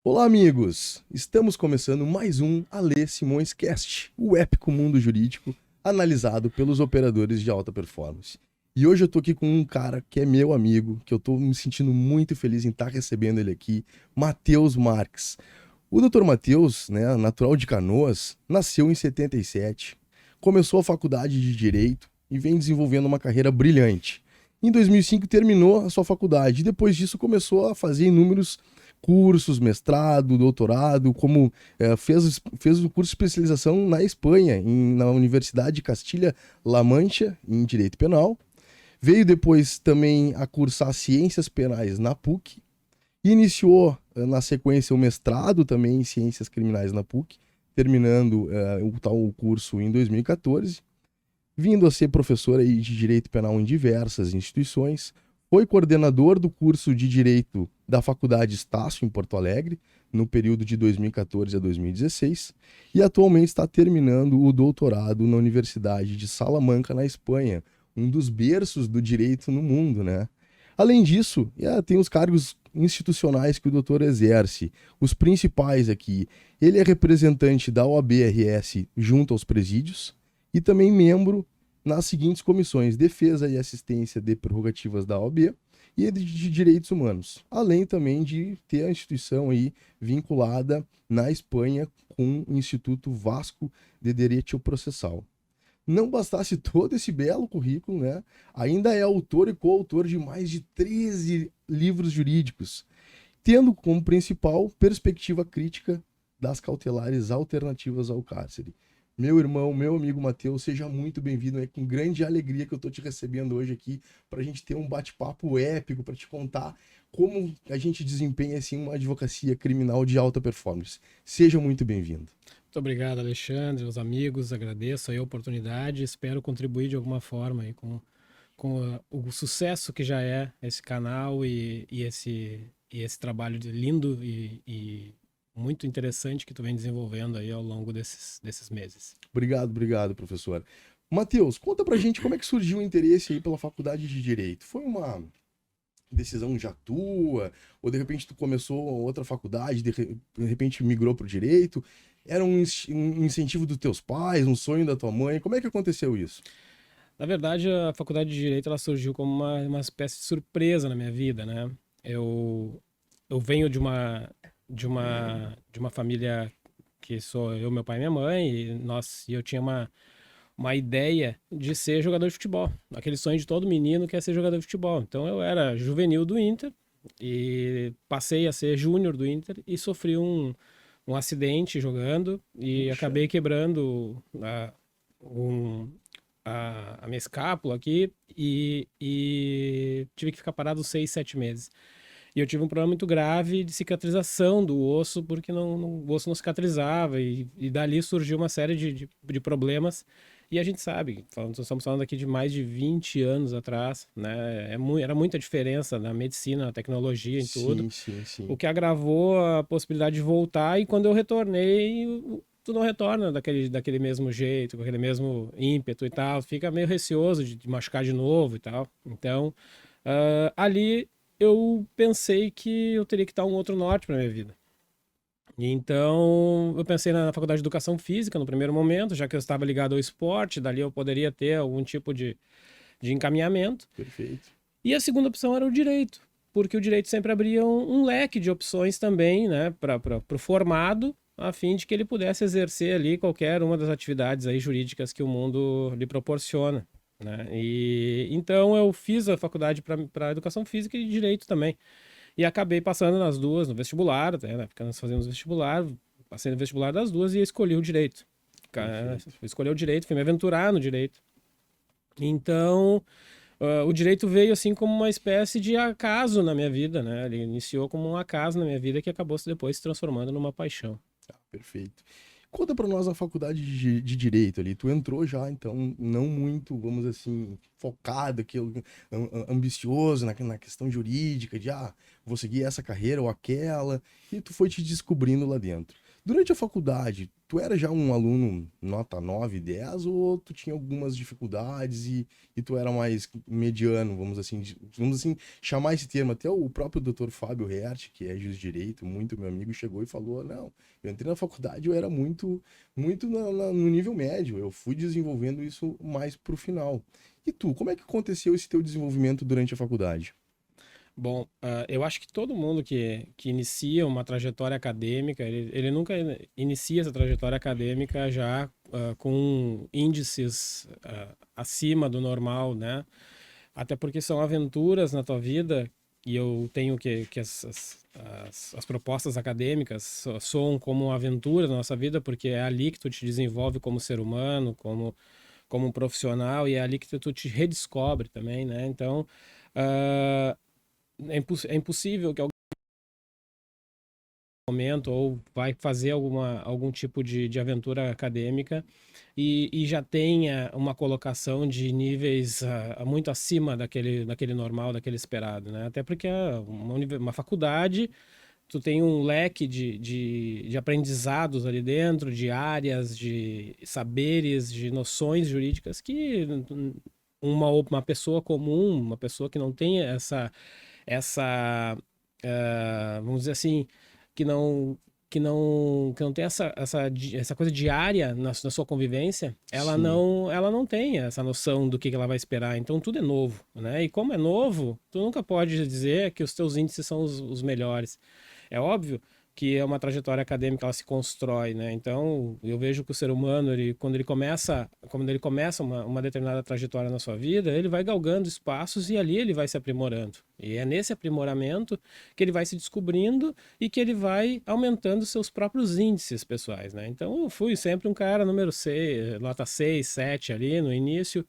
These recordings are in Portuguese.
Olá, amigos! Estamos começando mais um Alê Simões Cast, o épico mundo jurídico analisado pelos operadores de alta performance. E hoje eu tô aqui com um cara que é meu amigo, que eu tô me sentindo muito feliz em estar recebendo ele aqui, Matheus Marques. O Dr. Matheus, né, natural de Canoas, nasceu em 77, começou a faculdade de Direito e vem desenvolvendo uma carreira brilhante. Em 2005 terminou a sua faculdade e depois disso começou a fazer inúmeros cursos, mestrado, doutorado, como fez o curso de especialização na Espanha, na Universidade de Castilha-La Mancha, em Direito Penal. Veio depois também a cursar Ciências Penais na PUC. Iniciou, na sequência, o mestrado também em Ciências Criminais na PUC, terminando o tal curso em 2014. Vindo a ser professor aí de Direito Penal em diversas instituições, foi coordenador do curso de Direito da Faculdade Estácio, em Porto Alegre, no período de 2014 a 2016, e atualmente está terminando o doutorado na Universidade de Salamanca, na Espanha, um dos berços do direito no mundo, né? Além disso, tem os cargos institucionais que o doutor exerce. Os principais aqui, ele é representante da OAB-RS junto aos presídios e também membro nas seguintes comissões: Defesa e Assistência de Prerrogativas da OAB e de Direitos Humanos, além também de ter a instituição aí vinculada na Espanha com o Instituto Vasco de Direito Processal. Não bastasse todo esse belo currículo, né? Ainda é autor e coautor de mais de 13 livros jurídicos, tendo como principal perspectiva crítica das cautelares alternativas ao cárcere. Meu irmão, meu amigo Matheus, seja muito bem-vindo. É com grande alegria que eu estou te recebendo hoje aqui para a gente ter um bate-papo épico, para te contar como a gente desempenha assim, uma advocacia criminal de alta performance. Seja muito bem-vindo. Muito obrigado, Alexandre, os amigos, agradeço aí a oportunidade, espero contribuir de alguma forma aí com o sucesso que já é esse canal e esse trabalho lindo e muito interessante que tu vem desenvolvendo aí ao longo desses meses. Obrigado, professor. Matheus, conta pra gente como é que surgiu o interesse aí pela faculdade de Direito. Foi uma decisão já tua? Ou de repente tu começou outra faculdade, de repente migrou pro Direito? Era um incentivo dos teus pais, um sonho da tua mãe? Como é que aconteceu isso? Na verdade, a faculdade de Direito ela surgiu como uma espécie de surpresa na minha vida, né? Eu venho de uma família que sou eu, meu pai e minha mãe, e eu tinha uma ideia de ser jogador de futebol. Aquele sonho de todo menino que é ser jogador de futebol. Então eu era juvenil do Inter e passei a ser júnior do Inter e sofri um acidente jogando e Puxa, acabei quebrando um, a minha escápula aqui e tive que ficar parado 6, 7 meses. E eu tive um problema muito grave de cicatrização do osso, porque o osso não cicatrizava, e dali surgiu uma série de problemas. E a gente sabe, nós estamos falando aqui de mais de 20 anos atrás, né? Era muita diferença na medicina, na tecnologia, em tudo. sim, sim, O sim. que agravou a possibilidade de voltar, e quando eu retornei, tu não retorna daquele mesmo jeito, com aquele mesmo ímpeto e tal, fica meio receoso de machucar de novo e tal. Então, ali eu pensei que eu teria que dar um outro norte para minha vida. E então, eu pensei na faculdade de Educação Física no primeiro momento, já que eu estava ligado ao esporte, dali eu poderia ter algum tipo de encaminhamento. Perfeito. E a segunda opção era o direito, porque o direito sempre abria um leque de opções também, né, para o formado, a fim de que ele pudesse exercer ali qualquer uma das atividades aí jurídicas que o mundo lhe proporciona, né? E então eu fiz a faculdade para educação física e direito também. E acabei passando nas duas, no vestibular, até, né, porque nós fazíamos vestibular, passei no vestibular das duas e escolhi o direito. Perfeito. Escolhi o direito, fui me aventurar no direito. Então, o direito veio assim como uma espécie de acaso na minha vida, né? Ele iniciou como um acaso na minha vida que acabou depois se transformando numa paixão. Perfeito. Conta para nós a faculdade de Direito ali. Tu entrou já, então, não muito, vamos assim, focado, ambicioso na questão jurídica, de, vou seguir essa carreira ou aquela, e tu foi te descobrindo lá dentro. Durante a faculdade, tu era já um aluno nota 9, 10 ou tu tinha algumas dificuldades e tu era mais mediano, vamos assim chamar esse termo. Até o próprio Dr. Fábio Hertz, que é juiz de direito, muito meu amigo, chegou e falou: não, eu entrei na faculdade, eu era muito no nível médio, eu fui desenvolvendo isso mais pro final. E tu, como é que aconteceu esse teu desenvolvimento durante a faculdade? Bom, eu acho que todo mundo que inicia uma trajetória acadêmica, ele nunca inicia essa trajetória acadêmica já com índices acima do normal, né? Até porque são aventuras na tua vida e eu tenho que as propostas acadêmicas soam como aventuras na nossa vida, porque é ali que tu te desenvolve como ser humano, como um profissional, e é ali que tu te redescobre também, né? Então, ah, é impossível que algum momento ou vai fazer algum tipo de aventura acadêmica e já tenha uma colocação de níveis muito acima daquele normal, daquele esperado, né? Até porque uma faculdade, tu tem um leque de aprendizados ali dentro, de áreas, de saberes, de noções jurídicas que uma pessoa comum, uma pessoa que não tem vamos dizer assim, que não que não tem essa coisa diária na sua convivência, Sim. ela não tem essa noção do que ela vai esperar. Então tudo é novo, né? E como é novo, tu nunca pode dizer que os teus índices são os melhores. É óbvio que é uma trajetória acadêmica, ela se constrói, né? Então, eu vejo que o ser humano, quando ele começa uma determinada trajetória na sua vida, ele vai galgando espaços e ali ele vai se aprimorando. E é nesse aprimoramento que ele vai se descobrindo e que ele vai aumentando seus próprios índices pessoais, né? Então, eu fui sempre um cara número 6, nota 6, 7 ali no início,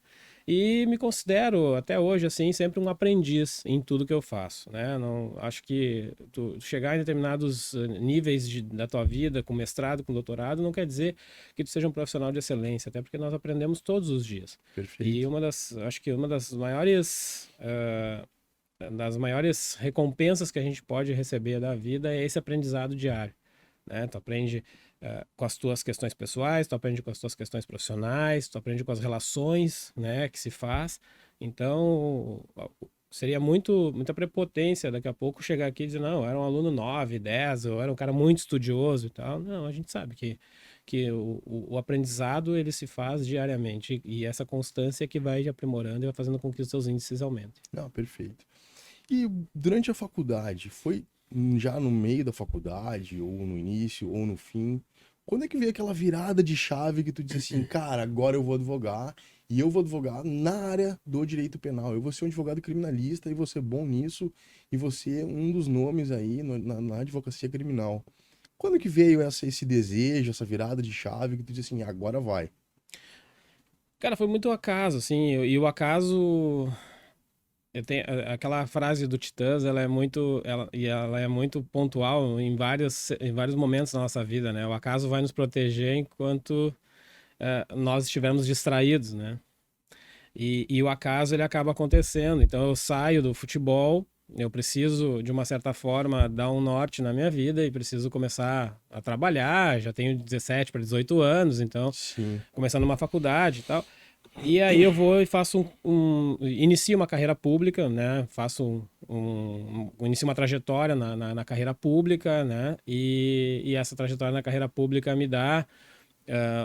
e me considero até hoje assim sempre um aprendiz em tudo que eu faço, né? Não acho que tu chegar em determinados níveis da tua vida, com mestrado, com doutorado, não quer dizer que tu seja um profissional de excelência, até porque nós aprendemos todos os dias. E Perfeito. acho que uma das maiores recompensas que a gente pode receber da vida é esse aprendizado diário, né? Tu aprende com as tuas questões pessoais, tu aprende com as tuas questões profissionais, tu aprende com as relações, né, que se faz. Então, seria muita prepotência daqui a pouco chegar aqui e dizer, não, eu era um aluno 9, 10, eu era um cara muito estudioso e tal. Não, a gente sabe que o aprendizado ele se faz diariamente e essa constância é que vai aprimorando e vai fazendo com que os seus índices aumentem. Não, perfeito. E durante a faculdade, foi já no meio da faculdade, ou no início, ou no fim? Quando é que veio aquela virada de chave que tu disse assim, cara, agora eu vou advogar, e eu vou advogar na área do direito penal. Eu vou ser um advogado criminalista e vou ser bom nisso, e vou ser um dos nomes aí na advocacia criminal. Quando que veio esse desejo, essa virada de chave que tu disse assim, agora vai? Cara, foi muito acaso, assim, e o acaso. Aquela frase do Titãs, ela é muito pontual em vários momentos da nossa vida, né? O acaso vai nos proteger enquanto nós estivermos distraídos, né? E o acaso ele acaba acontecendo. Então eu saio do futebol, eu preciso de uma certa forma dar um norte na minha vida e preciso começar a trabalhar. Já tenho 17 para 18 anos, então Sim, começando uma faculdade e tal. E aí eu vou e faço inicio uma carreira pública, né? Inicio uma trajetória na carreira pública, né? E essa trajetória na carreira pública me dá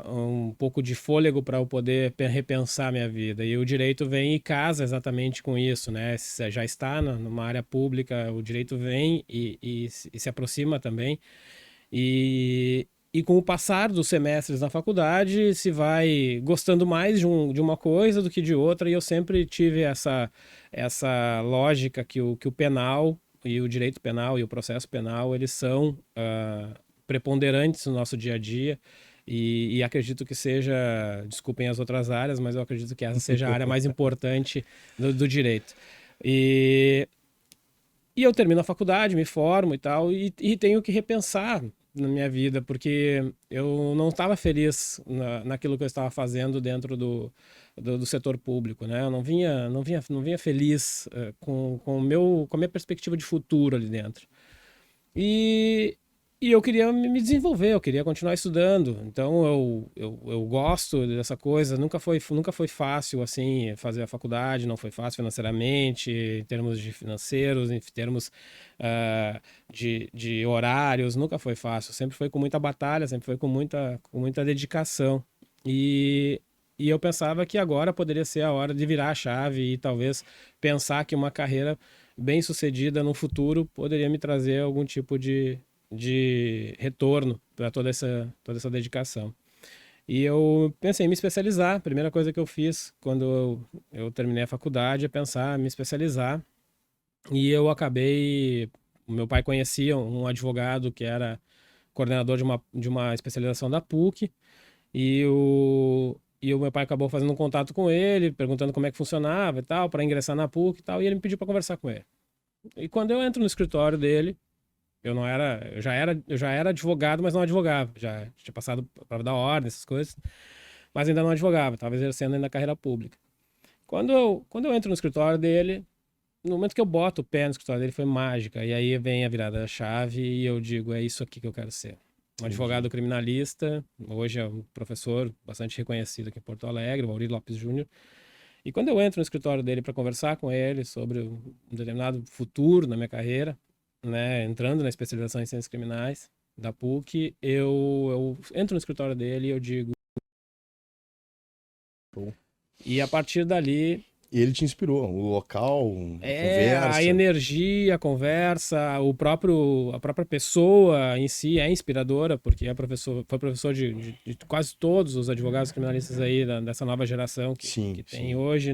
um pouco de fôlego para eu poder repensar a minha vida. E o direito vem e casa exatamente com isso, né? Se já está numa área pública, o direito vem e se aproxima também. E com o passar dos semestres na faculdade, se vai gostando mais de uma coisa do que de outra, e eu sempre tive essa lógica que o penal e o direito penal e o processo penal, eles são preponderantes no nosso dia a dia, e acredito que seja, desculpem as outras áreas, mas eu acredito que essa seja a área mais importante do direito. E, e eu termino a faculdade, me formo e tal, e tenho que repensar na minha vida, porque eu não estava feliz naquilo que eu estava fazendo dentro do setor público, né? Eu não vinha feliz com a minha perspectiva de futuro ali dentro. E, E eu queria me desenvolver, eu queria continuar estudando. Então eu gosto dessa coisa. Nunca foi fácil assim fazer a faculdade, não foi fácil financeiramente, em termos de financeiros, em termos de horários, nunca foi fácil. Sempre foi com muita batalha, sempre foi com muita dedicação. E, e eu pensava que agora poderia ser a hora de virar a chave e talvez pensar que uma carreira bem-sucedida no futuro poderia me trazer algum tipo de retorno para toda essa dedicação. E eu pensei em me especializar. A primeira coisa que eu fiz quando eu terminei a faculdade é pensar em me especializar. E eu acabei. O meu pai conhecia um advogado que era coordenador de uma especialização da PUC. E o meu pai acabou fazendo um contato com ele, perguntando como é que funcionava e tal, para ingressar na PUC e tal. E ele me pediu para conversar com ele. E quando eu entro no escritório dele, eu já era advogado, mas não advogava. Já tinha passado para prova da ordem, essas coisas, mas ainda não advogava, estava exercendo ainda a carreira pública. Quando eu entro no escritório dele, no momento que eu boto o pé no escritório dele, foi mágica. E aí vem a virada da chave e eu digo, é isso aqui que eu quero ser. Um advogado criminalista, hoje é um professor bastante reconhecido aqui em Porto Alegre, o Auri Lopes Júnior. E quando eu entro no escritório dele para conversar com ele sobre um determinado futuro na minha carreira, né, entrando na especialização em ciências criminais da PUC, eu entro no escritório dele e eu digo. Show. E a partir dali. E ele te inspirou, o local, a conversa. A energia, a conversa, a própria pessoa em si é inspiradora, porque foi professor de quase todos os advogados criminalistas aí dessa nova geração que tem hoje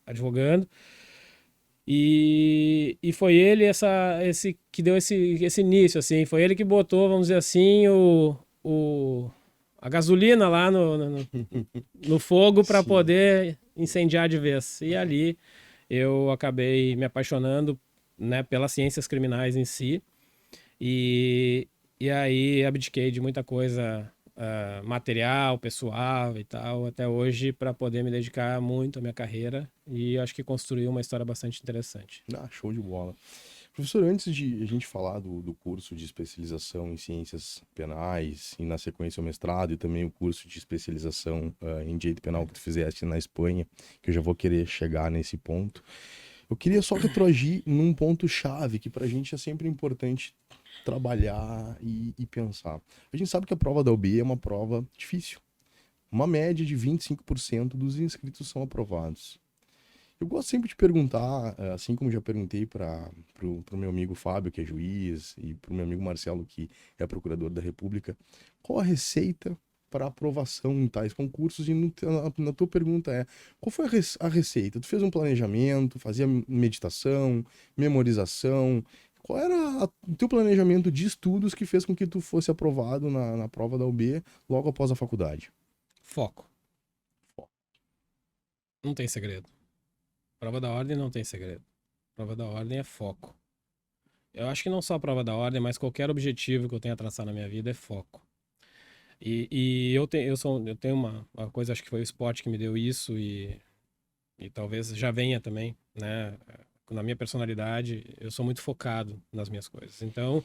advogando. E foi ele esse que deu esse início, assim. Foi ele que botou, vamos dizer assim, a gasolina lá no fogo para poder incendiar de vez. E ali eu acabei me apaixonando, né, pelas ciências criminais em si. E aí abdiquei de muita coisa material, pessoal e tal, até hoje, para poder me dedicar muito à minha carreira e acho que construir uma história bastante interessante. Show de bola. Professor, antes de a gente falar do curso de especialização em ciências penais e na sequência o mestrado e também o curso de especialização em direito penal que tu fizeste na Espanha, que eu já vou querer chegar nesse ponto, eu queria só retroagir num ponto chave que pra gente é sempre importante trabalhar e pensar. A gente sabe que a prova da UB é uma prova difícil. Uma média de 25% dos inscritos são aprovados. Eu gosto sempre de perguntar, assim como já perguntei para o meu amigo Fábio, que é juiz, e para o meu amigo Marcelo, que é procurador da República, qual a receita para aprovação em tais concursos? E na tua pergunta qual foi a receita? Tu fez um planejamento, fazia meditação, memorização? Qual era o teu planejamento de estudos que fez com que tu fosse aprovado na prova da UB logo após a faculdade? Foco. Não tem segredo. Prova da ordem não tem segredo. Prova da ordem é foco. Eu acho que não só a prova da ordem, mas qualquer objetivo que eu tenha traçado na minha vida é foco. E eu tenho uma coisa, acho que foi o esporte que me deu isso e talvez já venha também, né? Na minha personalidade, eu sou muito focado nas minhas coisas. Então,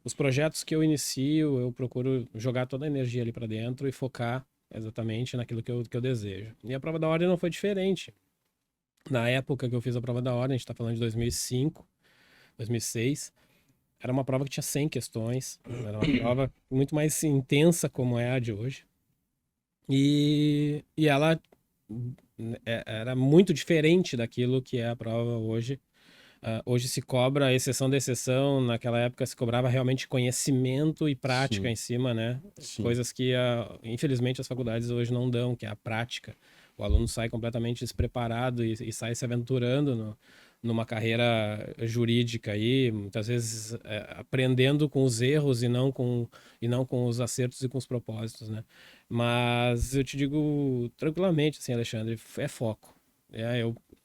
os projetos que eu inicio, eu procuro jogar toda a energia ali para dentro e focar exatamente naquilo que eu desejo. E a prova da ordem não foi diferente. Na época que eu fiz a prova da ordem, a gente está falando de 2005, 2006, era uma prova que tinha 100 questões, era uma prova muito mais intensa como é a de hoje. E ela era muito diferente daquilo que é a prova hoje. Hoje se cobra a exceção da exceção, naquela época se cobrava realmente conhecimento e prática em cima, né? Sim. Coisas que, infelizmente, as faculdades hoje não dão, que é a prática. O aluno sai completamente despreparado e sai se aventurando numa carreira jurídica aí, muitas vezes aprendendo com os erros e não com os acertos e com os propósitos, né? Mas eu te digo tranquilamente, assim, Alexandre, é foco.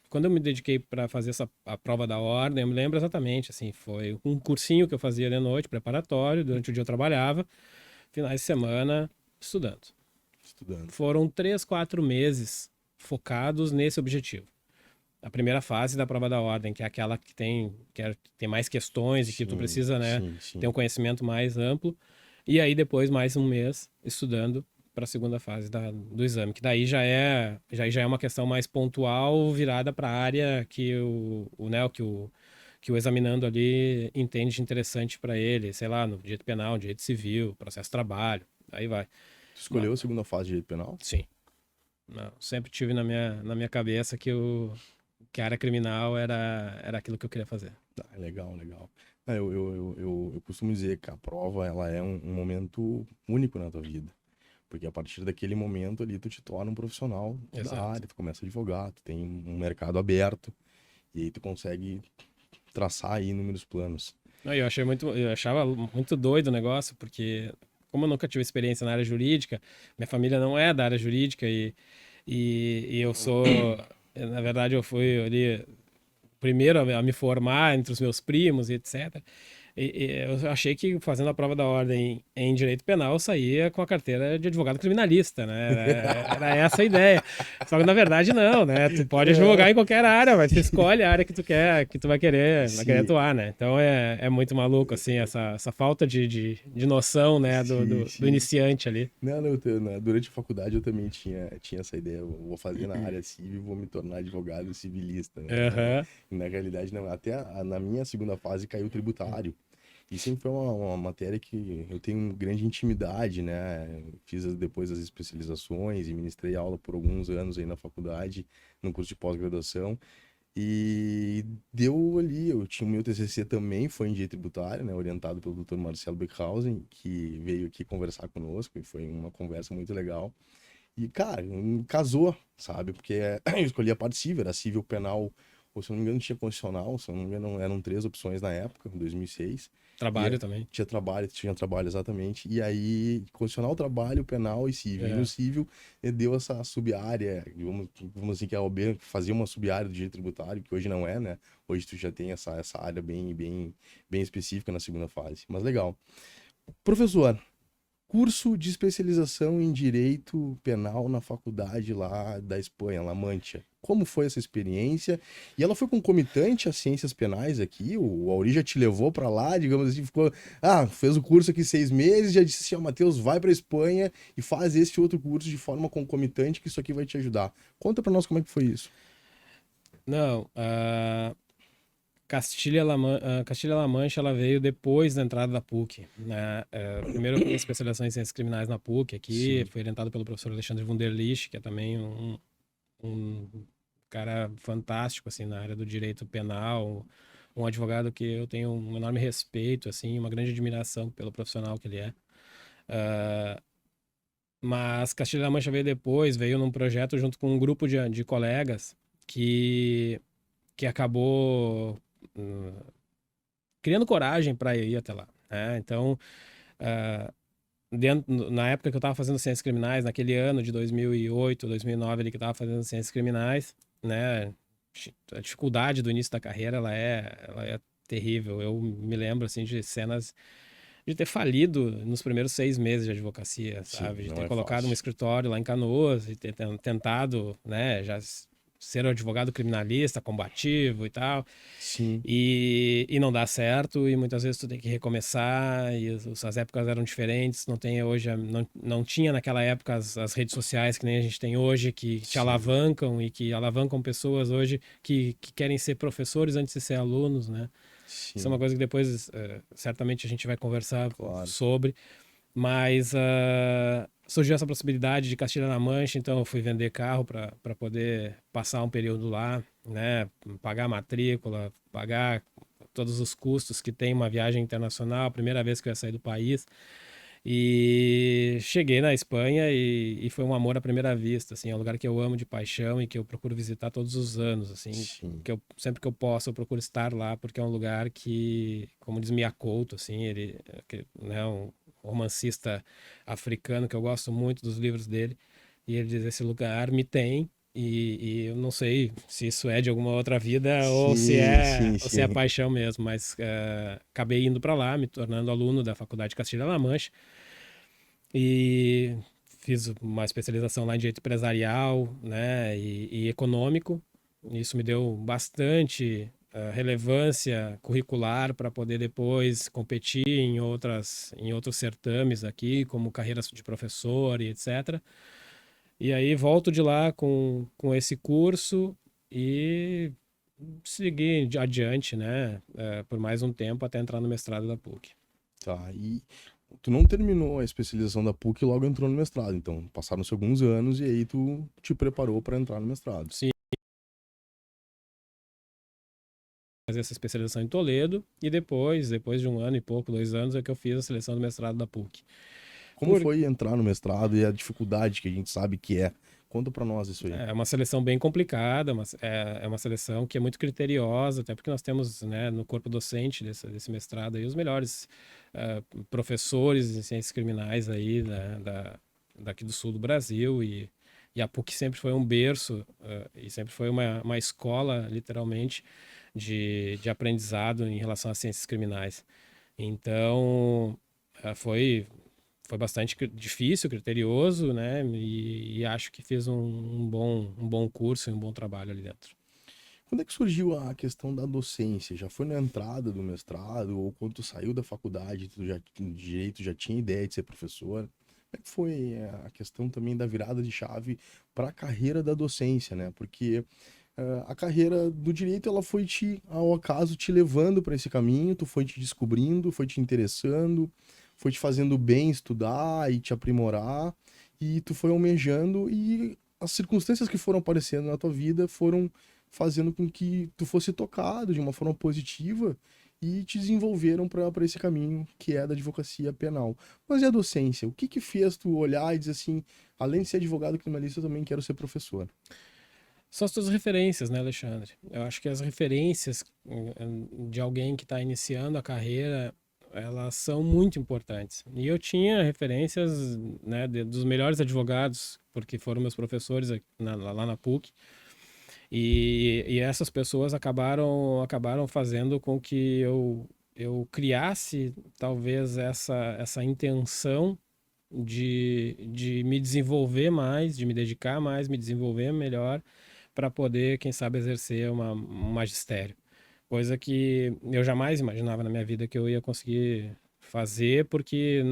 Quando eu me dediquei para fazer a prova da ordem, eu me lembro exatamente, assim, foi um cursinho que eu fazia de noite, preparatório, durante o dia eu trabalhava, finais de semana, estudando. Foram 3, 4 meses focados nesse objetivo. a primeira fase da prova da ordem, que é aquela tem mais questões e que tu precisa, né, ter um conhecimento mais amplo. E aí depois mais um mês estudando para a segunda fase do exame, que daí já é uma questão mais pontual virada para a área que que o examinando ali entende interessante para ele, sei lá, no direito penal, no direito civil, processo de trabalho, aí vai. Tu escolheu a segunda fase de direito penal? Sim. Não, sempre tive na minha cabeça que a área criminal era aquilo que eu queria fazer. Legal, legal. Eu costumo dizer que a prova ela é um momento único na tua vida. Porque a partir daquele momento ali tu te torna um profissional da área, tu começa a advogar, tu tem um mercado aberto e aí tu consegue traçar aí inúmeros planos. Eu achava muito doido o negócio, porque como eu nunca tive experiência na área jurídica, minha família não é da área jurídica e eu sou, na verdade, eu fui ali primeiro a me formar entre os meus primos e etc. E eu achei que fazendo a prova da ordem em direito penal eu saía com a carteira de advogado criminalista, né? Era essa a ideia. Só que na verdade não, né? Tu pode advogar em qualquer área, mas tu escolhe a área que tu quer, que tu vai querer atuar, né? Então é muito maluco, assim, essa falta de noção, né, do iniciante ali. Durante a faculdade eu também tinha essa ideia, eu vou fazer na área civil, vou me tornar advogado civilista, né? Na realidade, não, na minha segunda fase caiu o tributário. E sempre foi uma matéria que eu tenho grande intimidade, né? Fiz depois as especializações e ministrei aula por alguns anos aí na faculdade, no curso de pós-graduação. E deu ali, eu tinha o meu TCC também, foi em direito tributário, né? Orientado pelo Dr. Marcelo Beckhausen, que veio aqui conversar conosco e foi uma conversa muito legal. E, cara, casou, sabe? Porque eu escolhi a parte civil, era civil penal, ou se eu não me engano tinha constitucional, se eu não me engano eram 3 opções na época, em 2006. Trabalho também. Tinha trabalho, exatamente. E aí, constitucional, trabalho, penal e civil. E no civil, deu essa sub-área, vamos assim, que a OAB fazia uma sub-área do direito tributário, que hoje não é, né? Hoje tu já tem essa área bem específica na segunda fase. Mas legal. Professor, curso de especialização em Direito Penal na faculdade lá da Espanha, La Mancha. Como foi essa experiência? E ela foi concomitante às ciências penais aqui? O Auri já te levou para lá, digamos assim, fez o curso aqui 6 meses, já disse assim, ó, Matheus, vai para Espanha e faz esse outro curso de forma concomitante, que isso aqui vai te ajudar. Conta para nós como é que foi isso. Não, Castilha-La Mancha ela veio depois da entrada da PUC, né? Primeiro eu fiz especialização em ciências criminais na PUC aqui, fui orientado pelo professor Alexandre Wunderlich, que é também um cara fantástico assim na área do direito penal, um advogado que eu tenho um enorme respeito, assim, uma grande admiração pelo profissional que ele é. Mas Castilha-La Mancha veio num projeto junto com um grupo de colegas que acabou criando coragem para ir até lá, né? Então, na época que eu estava fazendo ciências criminais, naquele ano de 2008, 2009, ali que eu estava fazendo ciências criminais, né? A dificuldade do início da carreira, ela é terrível. Eu me lembro, assim, de cenas de ter falido nos primeiros 6 meses de advocacia, sabe? De ter colocado um escritório lá em Canoas e ter tentado, né, já ser um advogado criminalista, combativo e tal. Sim. E não dá certo, e muitas vezes tu tem que recomeçar, e as épocas eram diferentes, não tinha naquela época as redes sociais que nem a gente tem hoje, que te alavancam e que alavancam pessoas hoje que querem ser professores antes de ser alunos, né? Sim. Isso é uma coisa que depois certamente a gente vai conversar sobre, mas surgiu essa possibilidade de Castilha-La Mancha, então eu fui vender carro para poder passar um período lá, né, pagar a matrícula, pagar todos os custos que tem uma viagem internacional, a primeira vez que eu ia sair do país. E cheguei na Espanha e foi um amor à primeira vista, assim, é um lugar que eu amo de paixão e que eu procuro visitar todos os anos, assim, sempre que eu posso eu procuro estar lá, porque é um lugar que, como diz Mia Couto, assim, ele, né, um romancista africano que eu gosto muito dos livros dele, e ele diz, esse lugar me tem, e eu não sei se isso é de alguma outra vida ou se é paixão mesmo, mas acabei indo para lá, me tornando aluno da Faculdade Castilha-La Mancha e fiz uma especialização lá em direito empresarial, né, e econômico, Isso me deu bastante relevância curricular para poder depois competir em outros certames aqui, como carreira de professor e etc. E aí volto de lá com esse curso e seguir adiante, né, por mais um tempo até entrar no mestrado da PUC. Tá, e tu não terminou a especialização da PUC e logo entrou no mestrado, então passaram-se alguns anos e aí tu te preparou para entrar no mestrado. Sim, fazer essa especialização em Toledo e depois de um ano e pouco, 2 anos, é que eu fiz a seleção do mestrado da PUC. Como foi entrar no mestrado e a dificuldade que a gente sabe que é? Conta para nós isso aí. É uma seleção bem complicada, mas é uma seleção que é muito criteriosa, até porque nós temos, né, no corpo docente desse mestrado aí, os melhores professores em ciências criminais aí, né, daqui do sul do Brasil, e a PUC sempre foi um berço e sempre foi uma escola, literalmente, de aprendizado em relação às ciências criminais. Então, foi bastante difícil, criterioso, né? E acho que fiz um bom curso e um bom trabalho ali dentro. Quando é que surgiu a questão da docência? Já foi na entrada do mestrado ou quando tu saiu da faculdade, tu já de direito já tinha ideia de ser professor? Como é que foi a questão também da virada de chave para a carreira da docência, né? Porque a carreira do direito ela foi ao acaso te levando para esse caminho, tu foi te descobrindo, foi te interessando, foi te fazendo bem estudar e te aprimorar, e tu foi almejando e as circunstâncias que foram aparecendo na tua vida foram fazendo com que tu fosse tocado de uma forma positiva e te desenvolveram para esse caminho que é da advocacia penal. Mas e a docência? O que que fez tu olhar e dizer assim, além de ser advogado criminalista, eu também quero ser professor? São as tuas referências, né, Alexandre? Eu acho que as referências de alguém que está iniciando a carreira, elas são muito importantes. E eu tinha referências, né, dos melhores advogados, porque foram meus professores lá na PUC. E essas pessoas acabaram fazendo com que eu criasse talvez essa intenção de me desenvolver mais, de me dedicar mais, me desenvolver melhor para poder, quem sabe, exercer um magistério. Coisa que eu jamais imaginava na minha vida que eu ia conseguir fazer, porque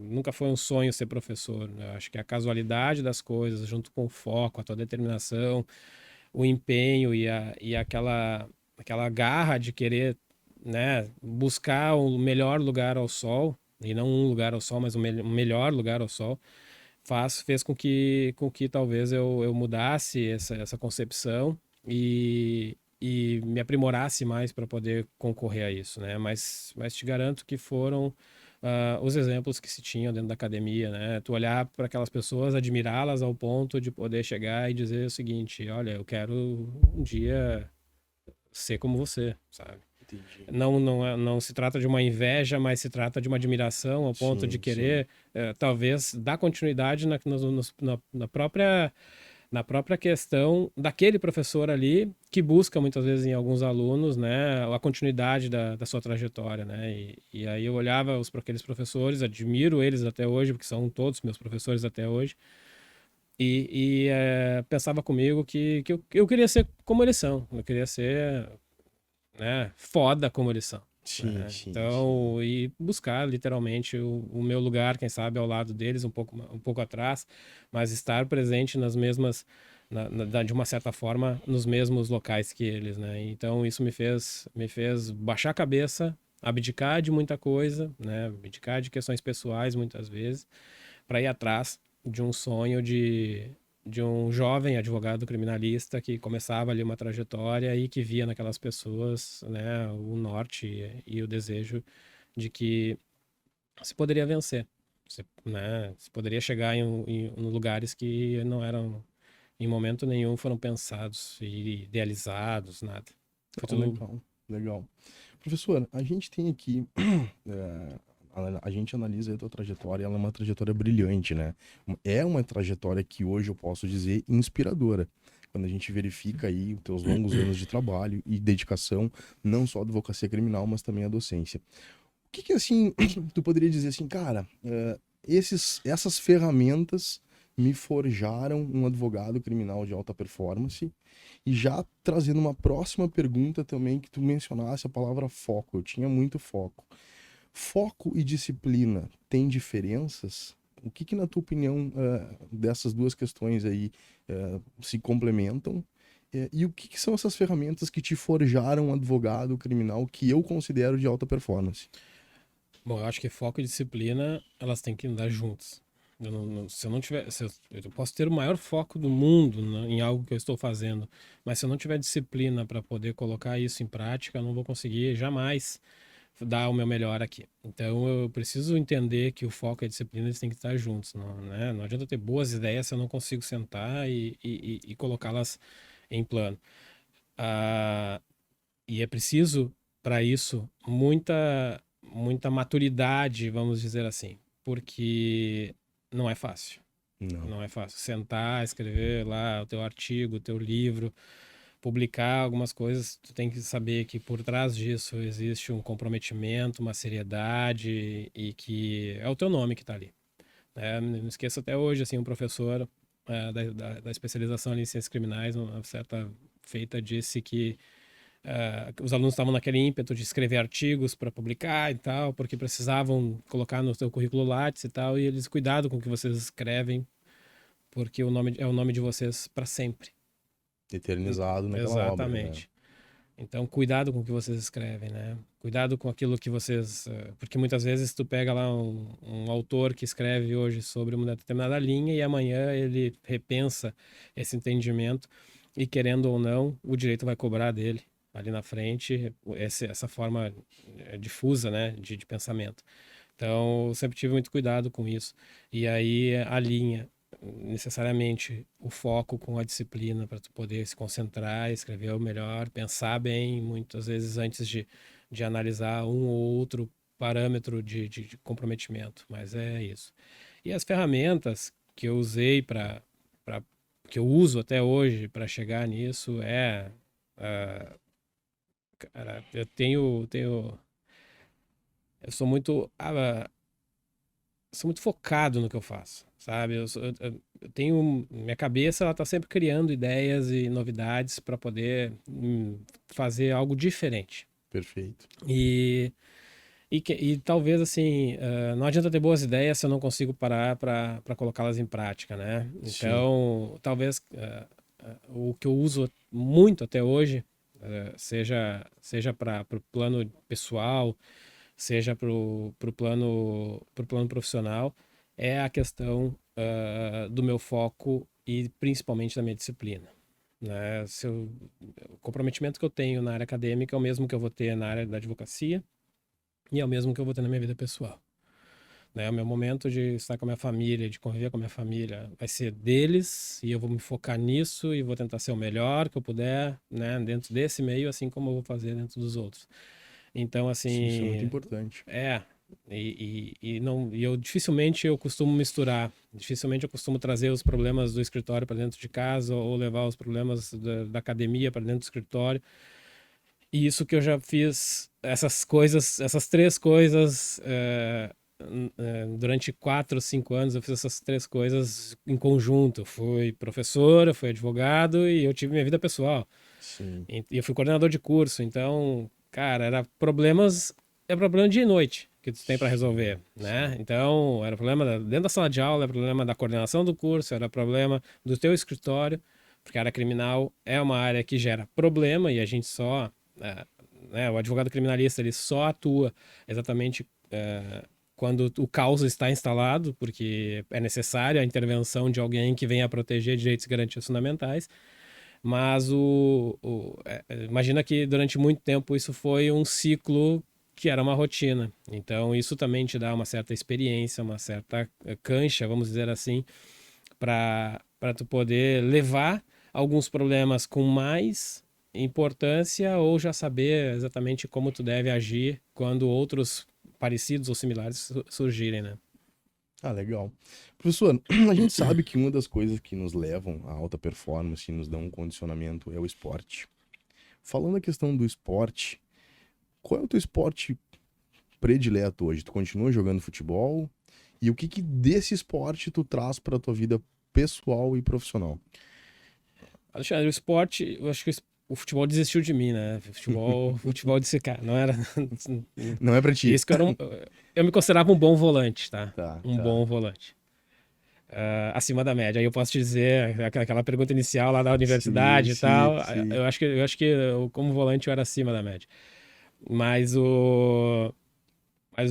nunca foi um sonho ser professor. Eu acho que a casualidade das coisas, junto com o foco, a tua determinação, o empenho e aquela garra de querer, né, buscar o melhor lugar ao sol, e não um lugar ao sol, mas um melhor lugar ao sol, fez com que talvez eu mudasse essa concepção e me aprimorasse mais para poder concorrer a isso, né? Mas te garanto que foram os exemplos que se tinham dentro da academia, né? Tu olhar para aquelas pessoas, admirá-las ao ponto de poder chegar e dizer o seguinte: olha, eu quero um dia ser como você, sabe? Entendi. Não se trata de uma inveja, mas se trata de uma admiração ao ponto de Sim, sim. querer, talvez, dar continuidade na própria questão daquele professor ali, que busca muitas vezes em alguns alunos, né, a continuidade da sua trajetória, né? E aí eu olhava para aqueles professores, admiro eles até hoje, porque são todos meus professores até hoje, pensava comigo que eu queria ser como eles são, eu queria ser, né, foda como eles são. Sim, Né? sim, sim. Então, e buscar literalmente o meu lugar, quem sabe, ao lado deles, um pouco atrás, mas estar presente nas mesmas, de uma certa forma, nos mesmos locais que eles, né? Então, isso me fez baixar a cabeça, abdicar de muita coisa, né? Abdicar de questões pessoais, muitas vezes, para ir atrás de um sonho de um jovem advogado criminalista que começava ali uma trajetória e que via naquelas pessoas, né, o norte e o desejo de que se poderia vencer, se poderia chegar em lugares que não eram, em momento nenhum, foram pensados e idealizados, nada. Foi Não, tudo. legal, legal. Professor, a gente tem aqui, eh, a gente analisa a tua trajetória, ela é uma trajetória brilhante, né? É uma trajetória que hoje eu posso dizer inspiradora. Quando a gente verifica aí os teus longos anos de trabalho e dedicação, não só à advocacia criminal, mas também à docência. O que que, assim, tu poderia dizer assim, cara, essas ferramentas me forjaram um advogado criminal de alta performance. E já trazendo uma próxima pergunta também, que tu mencionasse a palavra foco. Eu tinha muito foco. Foco e disciplina têm diferenças? O que na tua opinião, dessas duas questões aí se complementam? E o que são essas ferramentas que te forjaram um advogado criminal que eu considero de alta performance? Bom, eu acho que foco e disciplina, elas têm que andar juntas. Se eu não tiver, eu posso ter o maior foco do mundo, né, em algo que eu estou fazendo, mas se eu não tiver disciplina para poder colocar isso em prática, eu não vou conseguir jamais dar o meu melhor aqui. Então eu preciso entender que o foco e a disciplina eles têm que estar juntos, não, né? Não adianta ter boas ideias se eu não consigo sentar e colocá-las em plano. Ah, e é preciso, para isso, muita maturidade, vamos dizer assim, porque não é fácil. Não. Não é fácil sentar, escrever lá o teu artigo, o teu livro, publicar algumas coisas. Tu tem que saber que por trás disso existe um comprometimento, uma seriedade e que é o teu nome que está ali. Não esqueço até hoje, assim, um professor da especialização em ciências criminais, uma certa feita, disse que os alunos estavam naquele ímpeto de escrever artigos para publicar e tal, porque precisavam colocar no seu currículo Lattes e tal, e eles, cuidado com o que vocês escrevem, porque o nome é o nome de vocês para sempre. Eternizado naquela obra, né? Exatamente. Então, cuidado com o que vocês escrevem, né? Cuidado com aquilo que vocês... porque muitas vezes tu pega lá um autor que escreve hoje sobre uma determinada linha e amanhã ele repensa esse entendimento e, querendo ou não, o direito vai cobrar dele ali na frente essa forma difusa, né, de pensamento. Então, eu sempre tive muito cuidado com isso. E aí, a linha necessariamente o foco com a disciplina para tu poder se concentrar, escrever o melhor, pensar bem, muitas vezes antes de analisar um ou outro parâmetro de comprometimento, mas é isso. E as ferramentas que eu usei que eu uso até hoje para chegar nisso cara, eu sou muito focado no que eu faço, sabe? Eu tenho minha cabeça, ela tá sempre criando ideias e novidades para poder fazer algo diferente. Perfeito. E talvez assim, não adianta ter boas ideias se eu não consigo parar para colocá-las em prática, né? Sim. Então, talvez o que eu uso muito até hoje, seja para o plano pessoal, seja para o plano profissional, é a questão do meu foco e principalmente da minha disciplina. Né? O comprometimento que eu tenho na área acadêmica é o mesmo que eu vou ter na área da advocacia e é o mesmo que eu vou ter na minha vida pessoal. Né? O meu momento de estar com a minha família, de conviver com a minha família, vai ser deles e eu vou me focar nisso e vou tentar ser o melhor que eu puder, né? Dentro desse meio, assim como eu vou fazer dentro dos outros. Então, Sim, isso é muito assim, importante. e eu dificilmente eu costumo misturar, dificilmente eu costumo trazer os problemas do escritório para dentro de casa ou levar os problemas da academia para dentro do escritório. E isso que eu já fiz, essas três coisas, durante 4 ou 5 anos, eu fiz essas três coisas em conjunto. Eu fui professor, eu fui advogado e eu tive minha vida pessoal. Sim. E eu fui coordenador de curso, então, cara, é problema dia e noite que tu tem para resolver, né? Sim. Então, era problema dentro da sala de aula, era problema da coordenação do curso, era problema do teu escritório, porque a área criminal é uma área que gera problema e a gente só, né, o advogado criminalista, ele só atua exatamente quando o caos está instalado, porque é necessária a intervenção de alguém que venha a proteger direitos e garantias fundamentais. Mas imagina que durante muito tempo isso foi um ciclo que era uma rotina. Então isso também te dá uma certa experiência, uma certa cancha, vamos dizer assim, para tu poder levar alguns problemas com mais importância ou já saber exatamente como tu deve agir quando outros parecidos ou similares surgirem, né? Ah, legal. Professor, a gente sabe que uma das coisas que nos levam à alta performance e nos dão um condicionamento é o esporte. Falando a questão do esporte, qual é o teu esporte predileto hoje? Tu continua jogando futebol? E o que desse esporte tu traz para tua vida pessoal e profissional? Alexandre, o esporte, eu acho que o futebol desistiu de mim, né? O futebol disse, cara, não era. Não é pra ti. Isso que eu me considerava um bom volante, tá? Tá, Um tá. bom volante. Acima da média. Aí eu posso te dizer, aquela pergunta inicial lá da universidade e tal, Sim. eu acho que como volante eu era acima da média. Mas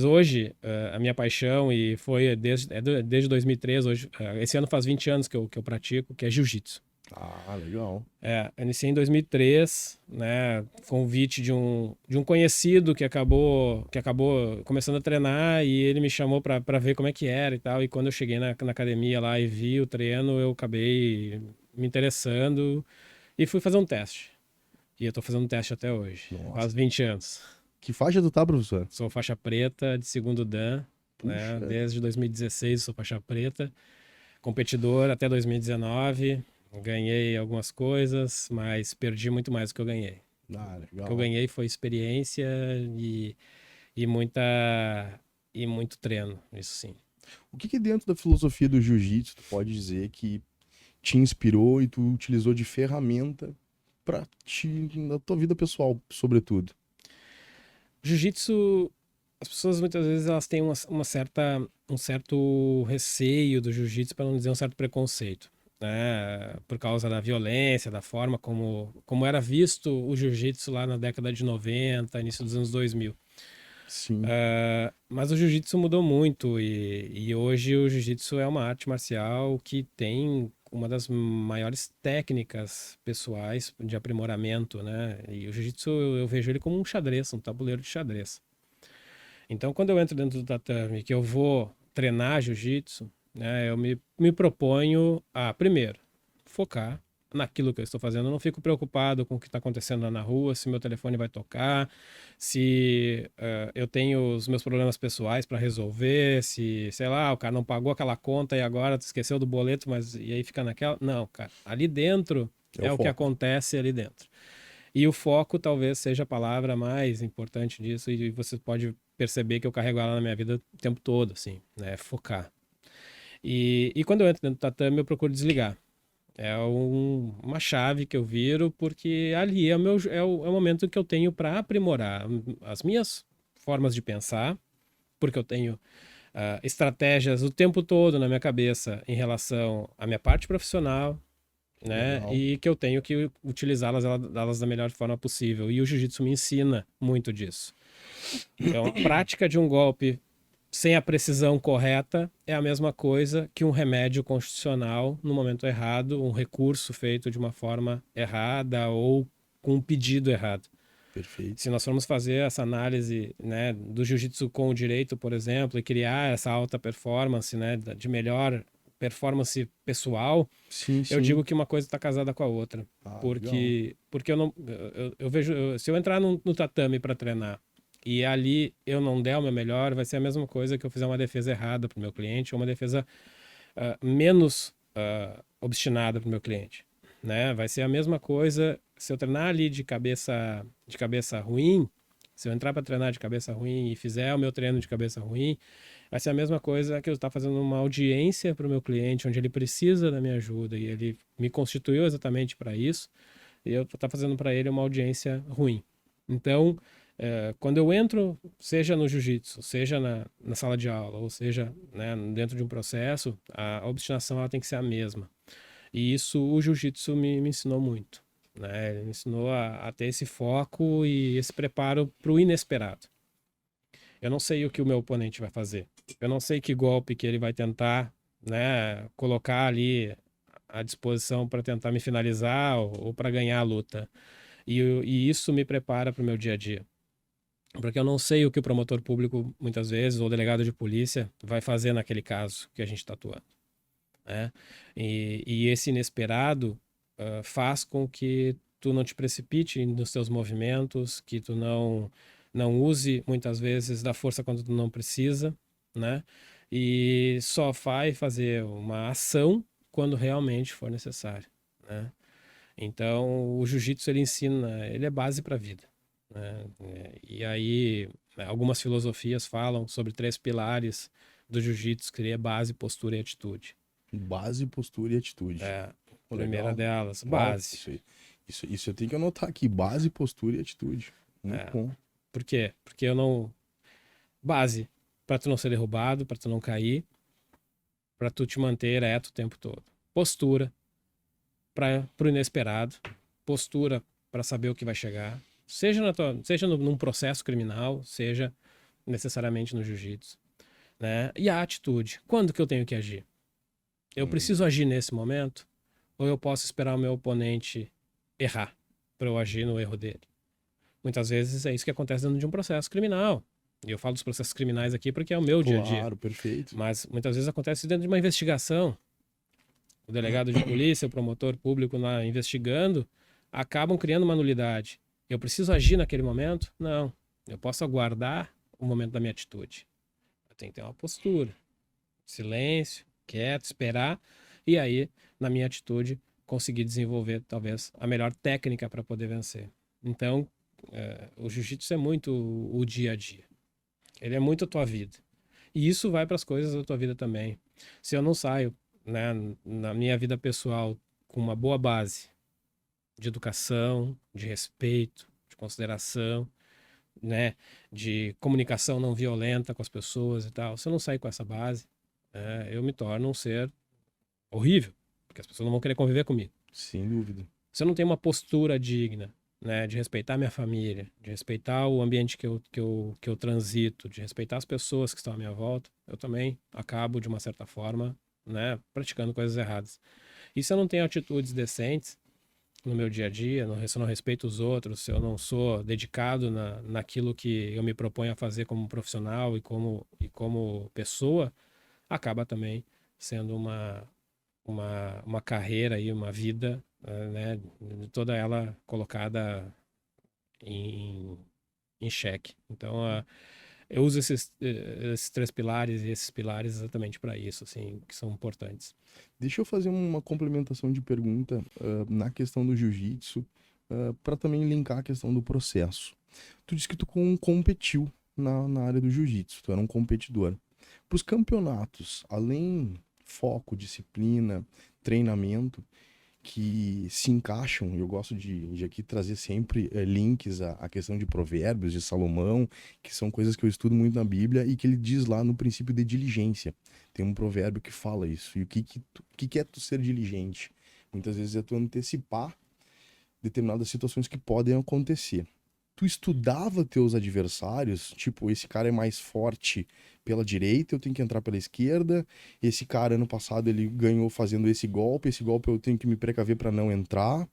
hoje, a minha paixão, e foi desde 2013, hoje, esse ano faz 20 anos que eu pratico, que é jiu-jitsu. Ah, legal. Eu iniciei em 2003, né, convite de um conhecido que acabou começando a treinar, e ele me chamou para ver como é que era e tal. E quando eu cheguei na academia lá e vi o treino, eu acabei me interessando e fui fazer um teste. E eu tô fazendo um teste até hoje, Nossa. faz 20 anos. Que faixa tu tá, professor? Sou faixa preta de segundo dan, né, Puxa. desde 2016 sou faixa preta, competidor até 2019. Ganhei algumas coisas, mas perdi muito mais do que eu ganhei. Ah, O que eu legal. ganhei foi experiência e, e muita e muito treino, isso sim. O que dentro da filosofia do jiu-jitsu tu pode dizer que te inspirou e tu utilizou de ferramenta pra ti, na tua vida pessoal, sobretudo? Jiu-jitsu, as pessoas muitas vezes elas têm um certo receio do jiu-jitsu, para não dizer um certo preconceito, né? Por causa da violência, da forma como era visto o jiu-jitsu lá na década de 90, início dos anos 2000. Sim. Mas o jiu-jitsu mudou muito, e hoje o jiu-jitsu é uma arte marcial que tem uma das maiores técnicas pessoais de aprimoramento, né? E o jiu-jitsu eu vejo ele como um xadrez, um tabuleiro de xadrez. Então, quando eu entro dentro do tatame, que eu vou treinar jiu-jitsu, né, eu me proponho a, primeiro, focar naquilo que eu estou fazendo. Eu não fico preocupado com o que está acontecendo lá na rua, se meu telefone vai tocar, se eu tenho os meus problemas pessoais para resolver, se, sei lá, o cara não pagou aquela conta e agora esqueceu do boleto, mas e aí fica naquela. Não, cara, ali dentro É o é o que foco. acontece ali dentro. E o foco talvez seja a palavra mais importante disso, e você pode perceber que eu carrego ela na minha vida o tempo todo, assim, né? Focar. E quando eu entro dentro do tatame, eu procuro desligar. É uma chave que eu viro, porque ali é o momento que eu tenho para aprimorar as minhas formas de pensar, porque eu tenho estratégias o tempo todo na minha cabeça em relação à minha parte profissional, né? Legal. E que eu tenho que utilizá-las da melhor forma possível. E o jiu-jitsu me ensina muito disso. Então, a prática de um golpe sem a precisão correta é a mesma coisa que um remédio constitucional no momento errado, um recurso feito de uma forma errada ou com um pedido errado. Perfeito. Se nós formos fazer essa análise, né, do jiu-jitsu com o direito, por exemplo, e criar essa alta performance, né, de melhor performance pessoal, Sim, eu sim. digo que uma coisa está casada com a outra. Ah, legal. Porque eu não. Eu vejo. Se eu entrar no tatame para treinar e ali eu não der o meu melhor, vai ser a mesma coisa que eu fizer uma defesa errada para o meu cliente ou uma defesa menos obstinada para o meu cliente. Né? Vai ser a mesma coisa se eu treinar ali de cabeça ruim. Se eu entrar para treinar de cabeça ruim e fizer o meu treino de cabeça ruim, vai ser a mesma coisa que eu estar fazendo uma audiência para o meu cliente, onde ele precisa da minha ajuda e ele me constituiu exatamente para isso, e eu estou fazendo para ele uma audiência ruim. Então, quando eu entro, seja no jiu-jitsu, seja na sala de aula, ou seja, né, dentro de um processo, a obstinação ela tem que ser a mesma. E isso o jiu-jitsu me ensinou muito. Né? Ele me ensinou a ter esse foco e esse preparo para o inesperado. Eu não sei o que o meu oponente vai fazer. Eu não sei que golpe que ele vai tentar, né, colocar ali à disposição para tentar me finalizar ou para ganhar a luta. E isso me prepara para o meu dia a dia. Porque eu não sei o que o promotor público, muitas vezes, ou o delegado de polícia, vai fazer naquele caso que a gente está atuando. Né? E esse inesperado faz com que tu não te precipite nos teus movimentos, que tu não use muitas vezes da força quando tu não precisa, né? E só vai fazer uma ação quando realmente for necessário, né? Então, o jiu-jitsu ele ensina, ele é base para a vida, né? E aí, algumas filosofias falam sobre 3 pilares do jiu-jitsu, que é base, postura e atitude. Base, postura e atitude. Primeira Legal. delas, Uau, base. Isso eu tenho que anotar aqui. Base, postura e atitude. Muito bom. Por quê? Porque eu não... Base, pra tu não ser derrubado, pra tu não cair, pra tu te manter ereto o tempo todo. Postura, pro inesperado. Postura pra saber o que vai chegar. Seja num processo criminal, seja necessariamente no jiu-jitsu, né? E a atitude. Quando que eu tenho que agir? Eu preciso agir nesse momento? Ou eu posso esperar o meu oponente errar para eu agir no erro dele? Muitas vezes é isso que acontece dentro de um processo criminal. E eu falo dos processos criminais aqui porque é o meu dia a dia. Claro, perfeito. Mas muitas vezes acontece dentro de uma investigação. O delegado de polícia, o promotor público lá investigando, acabam criando uma nulidade. Eu preciso agir naquele momento? Não. Eu posso aguardar o momento da minha atitude. Eu tenho que ter uma postura. Silêncio, quieto, esperar. E aí, na minha atitude, conseguir desenvolver talvez a melhor técnica para poder vencer. Então, o jiu-jitsu é muito o dia a dia. Ele é muito a tua vida. E isso vai para as coisas da tua vida também. Se eu não saio, né, na minha vida pessoal com uma boa base de educação, de respeito, de consideração, né, de comunicação não violenta com as pessoas e tal, se eu não sair com essa base, eu me torno um ser horrível, porque as pessoas não vão querer conviver comigo. Sem dúvida. Se eu não tenho uma postura digna, né, de respeitar minha família, de respeitar o ambiente que eu transito, de respeitar as pessoas que estão à minha volta, eu também acabo, de uma certa forma, né, praticando coisas erradas. E se eu não tenho atitudes decentes no meu dia a dia, se eu não respeito os outros, se eu não sou dedicado naquilo que eu me proponho a fazer como profissional e como pessoa, acaba também sendo uma carreira e uma vida, né, toda ela colocada em xeque. Então, eu uso esses três pilares e esses pilares exatamente para isso, assim, que são importantes. Deixa eu fazer uma complementação de pergunta na questão do jiu-jitsu, para também linkar a questão do processo. Tu disse que tu competiu na área do jiu-jitsu, tu era um competidor. Para os campeonatos, além foco, disciplina, treinamento, que se encaixam, eu gosto de aqui trazer sempre links à questão de provérbios de Salomão, que são coisas que eu estudo muito na Bíblia e que ele diz lá no princípio de diligência. Tem um provérbio que fala isso. E o que é tu ser diligente? Muitas vezes é tu antecipar determinadas situações que podem acontecer. Tu estudava teus adversários, tipo, esse cara é mais forte pela direita, eu tenho que entrar pela esquerda. Esse cara, ano passado, ele ganhou fazendo esse golpe eu tenho que me precaver para não entrar.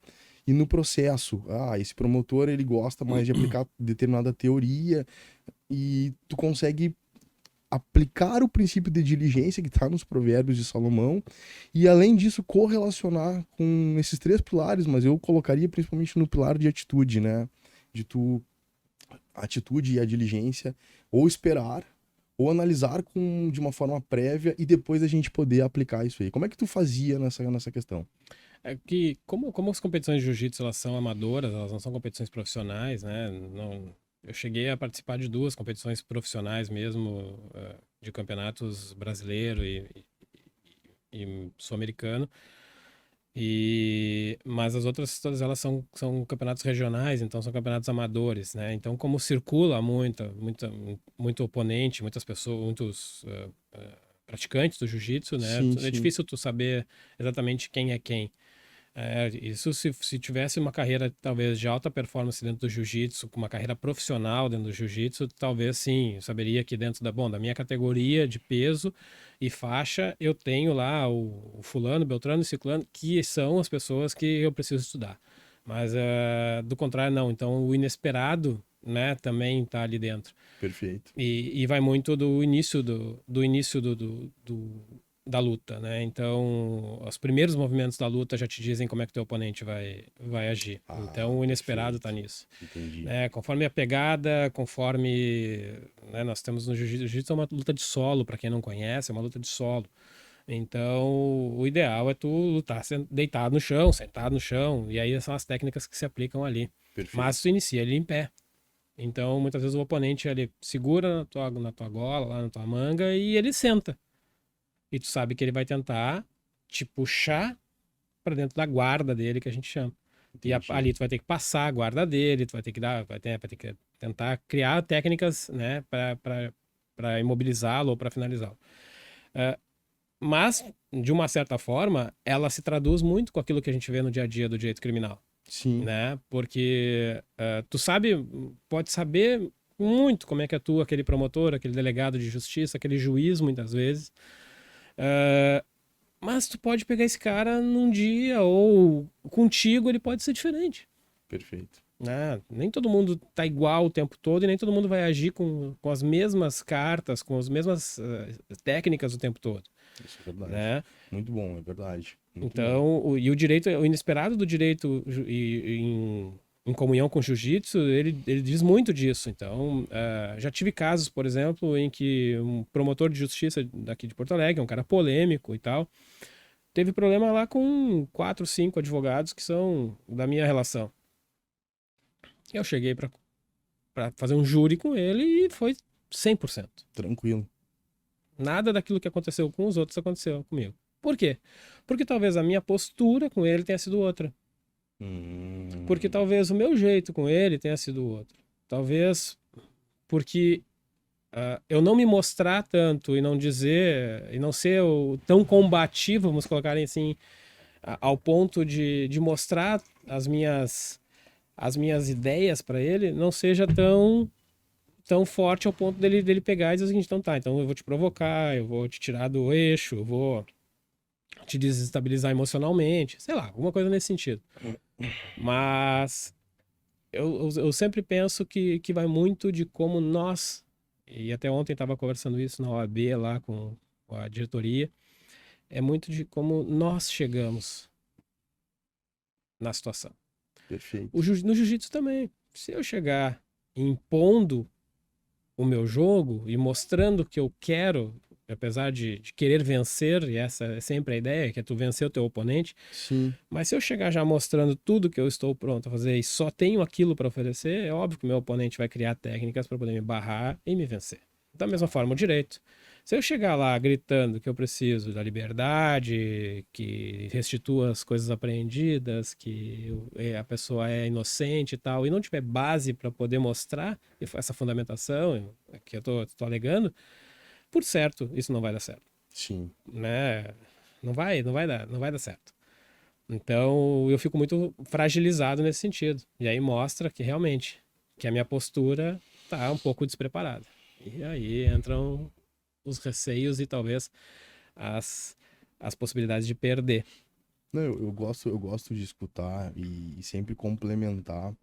E no processo, esse promotor, ele gosta mais de aplicar determinada teoria e tu consegue aplicar o princípio de diligência que está nos provérbios de Salomão e, além disso, correlacionar com esses três pilares, mas eu colocaria principalmente no pilar de atitude, né? De tu, a atitude e a diligência, ou esperar, ou analisar de uma forma prévia e depois a gente poder aplicar isso aí. Como é que tu fazia nessa questão? É que, como as competições de jiu-jitsu, elas são amadoras, elas não são competições profissionais, né? Eu cheguei a participar de 2 competições profissionais mesmo, de campeonatos brasileiro e sul-americano. Mas as outras, todas elas são campeonatos regionais, então são campeonatos amadores, né? Então, como circula muito oponente, muitas pessoas, muitos praticantes do jiu-jitsu, né? Sim, É sim. difícil tu saber exatamente quem é quem. Isso se tivesse uma carreira talvez de alta performance dentro do jiu-jitsu, com uma carreira profissional dentro do jiu-jitsu, talvez sim, eu saberia que dentro da minha categoria de peso e faixa, eu tenho lá o fulano, beltrano e ciclano, que são as pessoas que eu preciso estudar. Mas do contrário, não. Então o inesperado, né, também está ali dentro. Perfeito. E vai muito do início da luta, né? Então, os primeiros movimentos da luta já te dizem como é que teu oponente vai agir. Então, o inesperado está nisso. Entendi. Conforme a pegada, né, nós temos no jiu-jitsu uma luta de solo, para quem não conhece, é uma luta de solo. Então, o ideal é tu lutar deitado no chão, sentado no chão, e aí são as técnicas que se aplicam ali. Perfeito. Mas tu inicia ali em pé. Então, muitas vezes o oponente ele segura na tua gola, lá na tua manga, e ele senta. E tu sabe que ele vai tentar te puxar para dentro da guarda dele, que a gente chama. E Entendi. ali tu vai ter que passar a guarda dele, tu vai ter que vai ter que tentar criar técnicas, né, para imobilizá-lo ou para finalizá-lo. Mas, de uma certa forma, ela se traduz muito com aquilo que a gente vê no dia a dia do direito criminal, Sim, né? Porque tu sabe, pode saber muito como é que atua aquele promotor, aquele delegado de justiça, aquele juiz, muitas vezes. Mas tu pode pegar esse cara num dia ou contigo ele pode ser diferente. perfeito. Né? Nem todo mundo tá igual o tempo todo e nem todo mundo vai agir com as mesmas cartas, com as mesmas técnicas o tempo todo. Isso é verdade. Né? Muito bom, é verdade. Muito bom. Então, o direito, o inesperado do direito em comunhão com o jiu-jitsu, ele diz muito disso. Então, já tive casos, por exemplo, em que um promotor de justiça daqui de Porto Alegre, um cara polêmico e tal, teve problema lá com 4, 5 advogados que são da minha relação. Eu cheguei para fazer um júri com ele e foi 100%. Tranquilo. Nada daquilo que aconteceu com os outros aconteceu comigo. Por quê? Porque talvez a minha postura com ele tenha sido outra. Porque talvez o meu jeito com ele tenha sido outro. Talvez porque eu não me mostrar tanto e não dizer, e não ser tão combativo, vamos colocar assim, ao ponto de mostrar as minhas ideias para ele, não seja tão forte ao ponto dele pegar e dizer o seguinte, então tá, então eu vou te provocar, eu vou te tirar do eixo, eu vou te desestabilizar emocionalmente, sei lá, alguma coisa nesse sentido. Mas eu sempre penso que vai muito de como nós, e até ontem estava conversando isso na OAB lá com a diretoria, é muito de como nós chegamos na situação. Perfeito. No jiu-jitsu também. Se eu chegar impondo o meu jogo e mostrando que eu quero, apesar de querer vencer, e essa é sempre a ideia, que é tu vencer o teu oponente, Sim, mas se eu chegar já mostrando tudo que eu estou pronto a fazer e só tenho aquilo para oferecer, é óbvio que o meu oponente vai criar técnicas para poder me barrar e me vencer. Da mesma forma, o direito. Se eu chegar lá gritando que eu preciso da liberdade, que restitua as coisas apreendidas, que a pessoa é inocente e tal, e não tiver base para poder mostrar essa fundamentação que eu tô alegando, por certo, isso não vai dar certo, sim. né? Não vai dar certo. Então, eu fico muito fragilizado nesse sentido. E aí mostra que realmente que a minha postura tá um pouco despreparada. E aí entram os receios e talvez as, as possibilidades de perder. Não, eu gosto de escutar e sempre complementar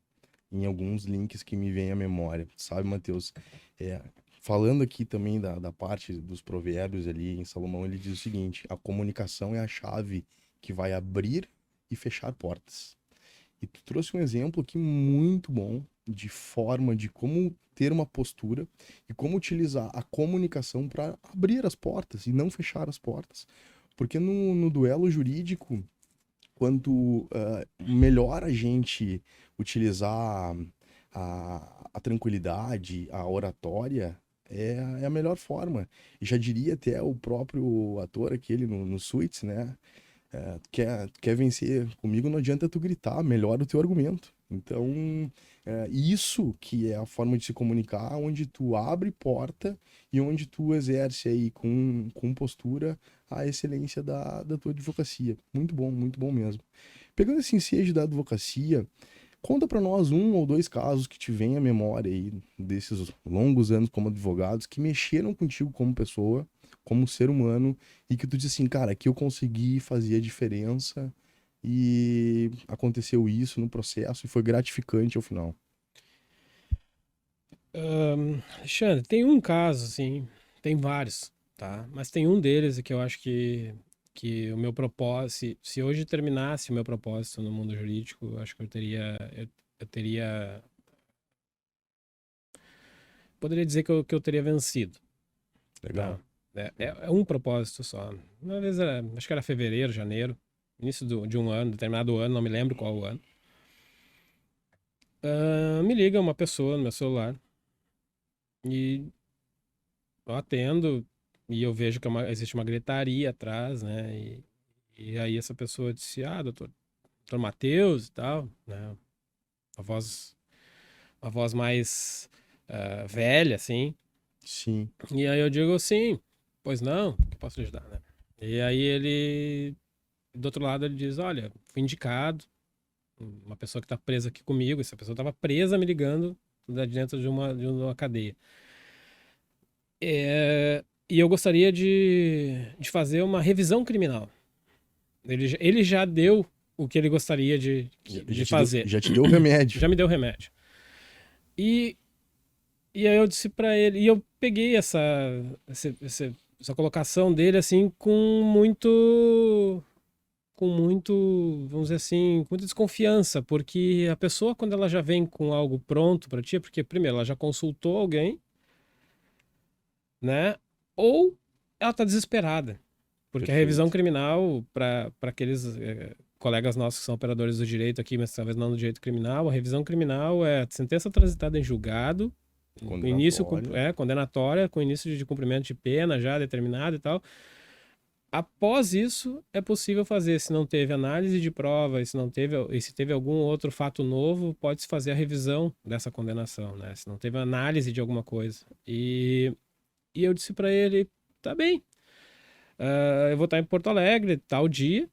em alguns links que me vêm à memória, sabe, Matheus? É, falando aqui também da parte dos provérbios ali em Salomão, ele diz o seguinte: a comunicação é a chave que vai abrir e fechar portas. E tu trouxe um exemplo aqui muito bom de forma de como ter uma postura e como utilizar a comunicação para abrir as portas e não fechar as portas. Porque no duelo jurídico, quanto melhor a gente utilizar a tranquilidade, a oratória, é a melhor forma. E já diria até o próprio ator aquele no Suits, né? Quer vencer comigo, não adianta tu gritar, melhora o teu argumento. Então, isso que é a forma de se comunicar, onde tu abre porta e onde tu exerce aí com postura a excelência da tua advocacia. Muito bom mesmo. Pegando esse ensejo da advocacia, conta pra nós um ou dois casos que te vem à memória aí desses longos anos como advogados que mexeram contigo como pessoa, como ser humano e que tu diz assim, cara, aqui eu consegui fazer a diferença e aconteceu isso no processo e foi gratificante ao final. Alexandre, tem um caso, assim, tem vários, tá? Mas tem um deles que eu acho que o meu propósito, se hoje terminasse o meu propósito no mundo jurídico, eu acho que eu teria, poderia dizer que eu teria vencido, Legal. tá? É um propósito só. Uma vez, acho que era fevereiro, janeiro, início de um ano, determinado ano, não me lembro qual o ano. Me liga uma pessoa no meu celular e eu atendo e eu vejo que existe uma gritaria atrás, né? E aí essa pessoa disse, doutor Matheus e tal, né? Uma voz mais velha, assim. Sim. E aí eu digo, sim, pois não, que posso lhe ajudar, né? E aí ele, do outro lado, ele diz, olha, fui indicado, uma pessoa que tá presa aqui comigo, essa pessoa tava presa me ligando dentro de uma cadeia. E eu gostaria de fazer uma revisão criminal. Ele já deu o que ele gostaria de fazer. Já te deu o remédio. Já me deu o remédio. E aí eu disse pra ele, e eu peguei essa colocação dele assim com muito, vamos dizer assim, com muita desconfiança, porque a pessoa quando ela já vem com algo pronto pra ti, porque primeiro ela já consultou alguém, né? Ou ela tá desesperada. Porque a revisão criminal, para aqueles colegas nossos que são operadores do direito aqui, mas talvez não do direito criminal, a revisão criminal é sentença transitada em julgado, início condenatória, com início de cumprimento de pena já determinado e tal. Após isso, é possível fazer, se não teve análise de prova, e se teve algum outro fato novo, pode-se fazer a revisão dessa condenação, né? Se não teve análise de alguma coisa. E eu disse para ele, tá bem, eu vou estar em Porto Alegre, tal dia,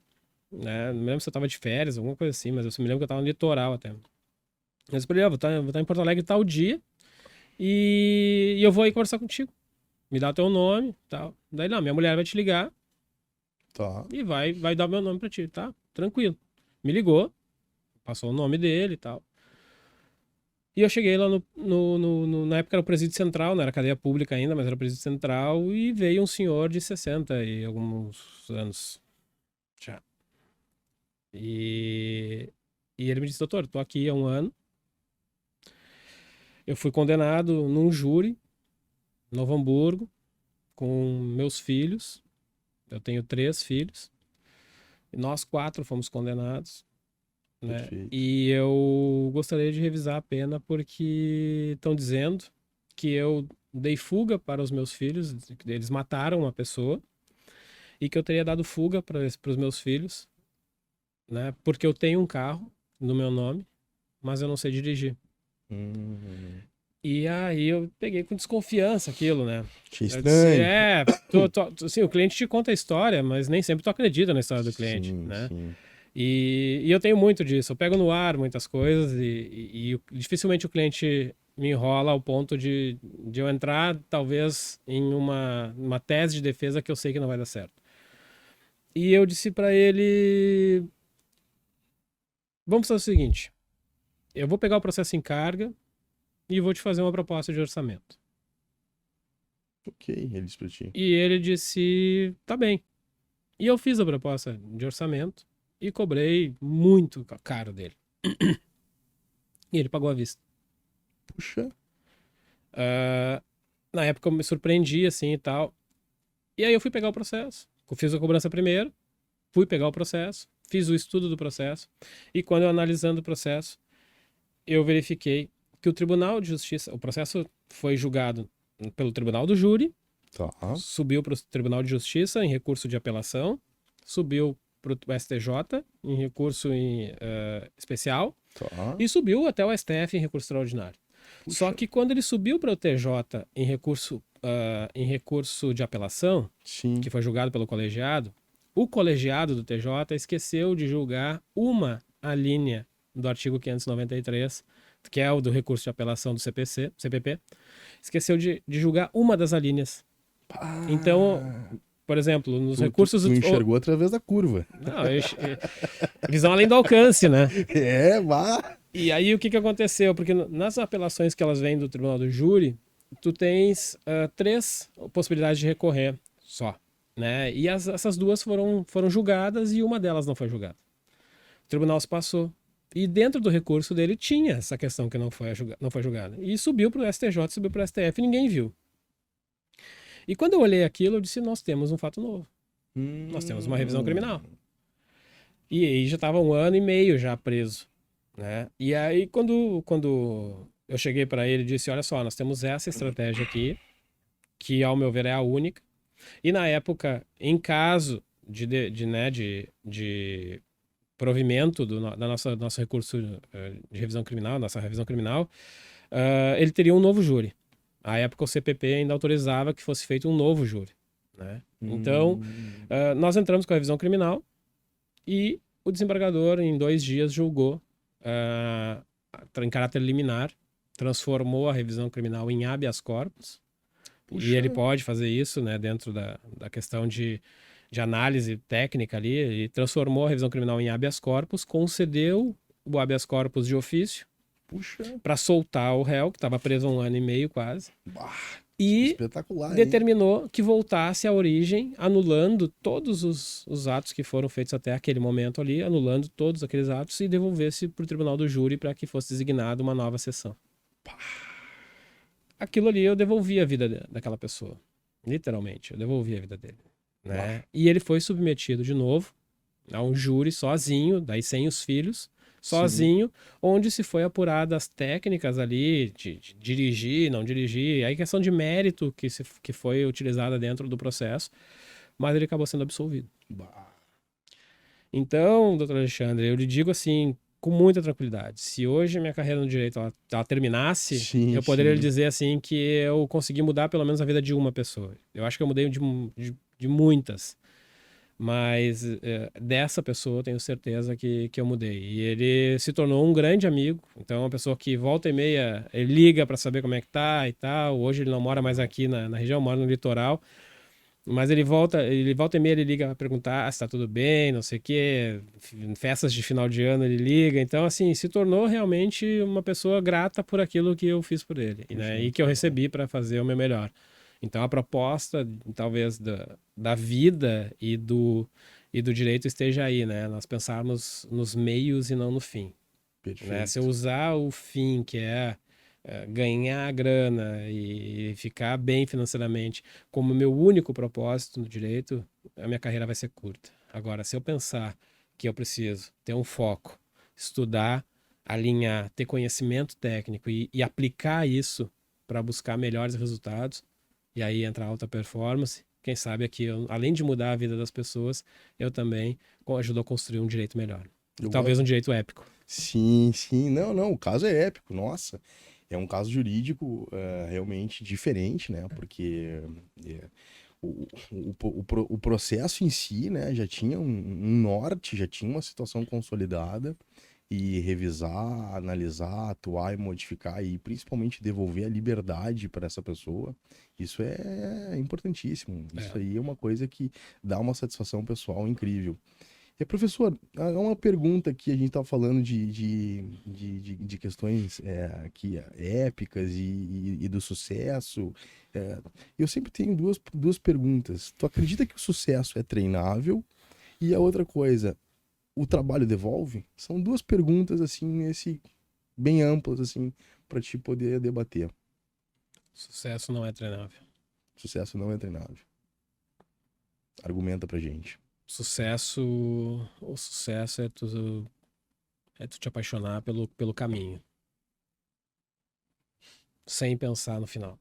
né? Não me lembro se eu estava de férias, alguma coisa assim, mas eu me lembro que eu estava no litoral até. Eu disse pra ele, vou estar em Porto Alegre tal dia e eu vou aí conversar contigo. Me dá o teu nome e tal. Daí, não, minha mulher vai te ligar e vai dar o meu nome pra ti, tá? Tranquilo. Me ligou, passou o nome dele e tal. E eu cheguei lá na época era o Presídio Central, não era cadeia pública ainda, mas era o Presídio Central, e veio um senhor de 60 e alguns anos já. E ele me disse, doutor, tô aqui há um ano. Eu fui condenado num júri, em Novo Hamburgo, com meus filhos. Eu tenho 3 filhos. E nós 4 fomos condenados. Né? E eu gostaria de revisar a pena porque estão dizendo que eu dei fuga para os meus filhos, eles mataram uma pessoa, e que eu teria dado fuga para os meus filhos, né? Porque eu tenho um carro no meu nome, mas eu não sei dirigir. E aí eu peguei com desconfiança aquilo, né? Achei estranho. Assim, o cliente te conta a história, mas nem sempre tu acredita na história do cliente, né? Sim. E eu tenho muito disso. Eu pego no ar muitas coisas e dificilmente o cliente me enrola ao ponto de eu entrar, talvez, em uma tese de defesa que eu sei que não vai dar certo. E eu disse para ele, vamos fazer o seguinte, eu vou pegar o processo em carga e vou te fazer uma proposta de orçamento. Ok, ele disse pra ti. E ele disse, tá bem. E eu fiz a proposta de orçamento e cobrei muito caro dele. E ele pagou à vista. Puxa. Na época eu me surpreendi, assim, e tal. E aí eu fui pegar o processo. Eu fiz a cobrança primeiro, fui pegar o processo, fiz o estudo do processo, e quando eu analisando o processo, eu verifiquei que o Tribunal de Justiça, o processo foi julgado pelo Tribunal do Júri, subiu para o Tribunal de Justiça em recurso de apelação, subiu para o STJ em recurso especial, e subiu até o STF em recurso extraordinário. Puxa. Só que quando ele subiu para o TJ em recurso de apelação, sim, que foi julgado pelo colegiado, o colegiado do TJ esqueceu de julgar uma alínea do artigo 593, que é o do recurso de apelação do CPP, esqueceu de julgar uma das alíneas. Então, por exemplo, nos recursos... Tu enxergou através da curva. Não, visão além do alcance, né? Vá! E aí o que aconteceu? Porque nas apelações que elas vêm do Tribunal do Júri, tu tens 3 possibilidades de recorrer só, né? E essas 2 foram julgadas e uma delas não foi julgada. O tribunal se passou. E dentro do recurso dele tinha essa questão que não foi julgada. E subiu para o STJ, subiu para o STF e ninguém viu. E quando eu olhei aquilo, eu disse, nós temos um fato novo. Nós temos uma revisão criminal. E aí já estava 1 ano e meio já preso. Né? E aí quando eu cheguei para ele e disse, olha só, nós temos essa estratégia aqui, que ao meu ver é a única. E na época, em caso de provimento da nosso recurso de revisão criminal, nossa revisão criminal, ele teria um novo júri. À época, o CPP ainda autorizava que fosse feito um novo júri, né? Então, nós entramos com a revisão criminal e o desembargador, em 2 dias, julgou em caráter liminar, transformou a revisão criminal em habeas corpus. Puxa. E ele pode fazer isso, né, dentro da questão de análise técnica ali. Ele transformou a revisão criminal em habeas corpus, concedeu o habeas corpus de ofício para soltar o réu, que estava preso há 1 ano e meio quase. E espetacular, determinou que voltasse à origem, anulando todos os atos que foram feitos até aquele momento ali, anulando todos aqueles atos e devolvesse para o tribunal do júri para que fosse designada uma nova sessão. Aquilo ali eu devolvi a vida daquela pessoa. Literalmente, eu devolvi a vida dele. Né? E ele foi submetido de novo a um júri sozinho, daí sem os filhos, sozinho, onde se foi apurado as técnicas ali de dirigir, não dirigir, aí questão de mérito que foi utilizada dentro do processo, mas ele acabou sendo absolvido. Então, doutor Alexandre, eu lhe digo assim, com muita tranquilidade, se hoje minha carreira no direito ela terminasse, eu poderia lhe dizer assim que eu consegui mudar pelo menos a vida de uma pessoa. Eu acho que eu mudei de muitas. Mas dessa pessoa eu tenho certeza que eu mudei. E ele se tornou um grande amigo. Então, uma pessoa que volta e meia, ele liga para saber como é que tá e tal. Hoje ele não mora mais aqui na região, mora no litoral. Mas ele volta e meia, ele liga para perguntar se tá tudo bem, não sei o quê. Festas de final de ano ele liga. Então, assim, se tornou realmente uma pessoa grata por aquilo que eu fiz por ele. Né? E que eu recebi para fazer o meu melhor. Então, a proposta, talvez, da vida e do direito esteja aí, né? Nós pensarmos nos meios e não no fim. Né? Se eu usar o fim, que é ganhar grana e ficar bem financeiramente, como meu único propósito no direito, a minha carreira vai ser curta. Agora, se eu pensar que eu preciso ter um foco, estudar, alinhar, ter conhecimento técnico e aplicar isso para buscar melhores resultados, e aí entra a alta performance. Quem sabe aqui, além de mudar a vida das pessoas, eu também ajudo a construir um direito melhor. Talvez um direito épico. Sim. Não, o caso é épico, nossa. É um caso jurídico realmente diferente, né? Porque o processo em si, né, já tinha um norte, já tinha uma situação consolidada. E revisar, analisar, atuar e modificar e principalmente devolver a liberdade para essa pessoa, isso é importantíssimo. Isso aí é uma coisa que dá uma satisfação pessoal incrível. E, professor, há uma pergunta que a gente está falando de questões aqui, épicas e do sucesso. Eu sempre tenho duas perguntas. Tu acredita que o sucesso é treinável? E a outra coisa, o trabalho devolve? São duas perguntas, assim, bem amplas, assim, para te poder debater. Sucesso não é treinável. Sucesso não é treinável. Argumenta pra gente. O sucesso é tu te apaixonar pelo caminho. Sem pensar no final.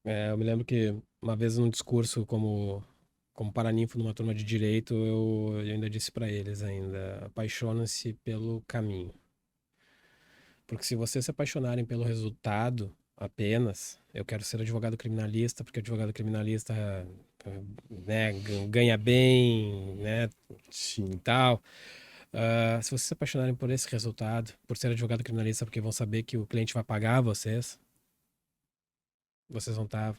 Eu me lembro que uma vez num discurso como paraninfo numa turma de direito, eu ainda disse para eles apaixonem-se pelo caminho. Porque se vocês se apaixonarem pelo resultado apenas, eu quero ser advogado criminalista, porque advogado criminalista né, ganha bem, né, Sim. tal. Se vocês se apaixonarem por esse resultado, por ser advogado criminalista, porque vão saber que o cliente vai pagar vocês vão estar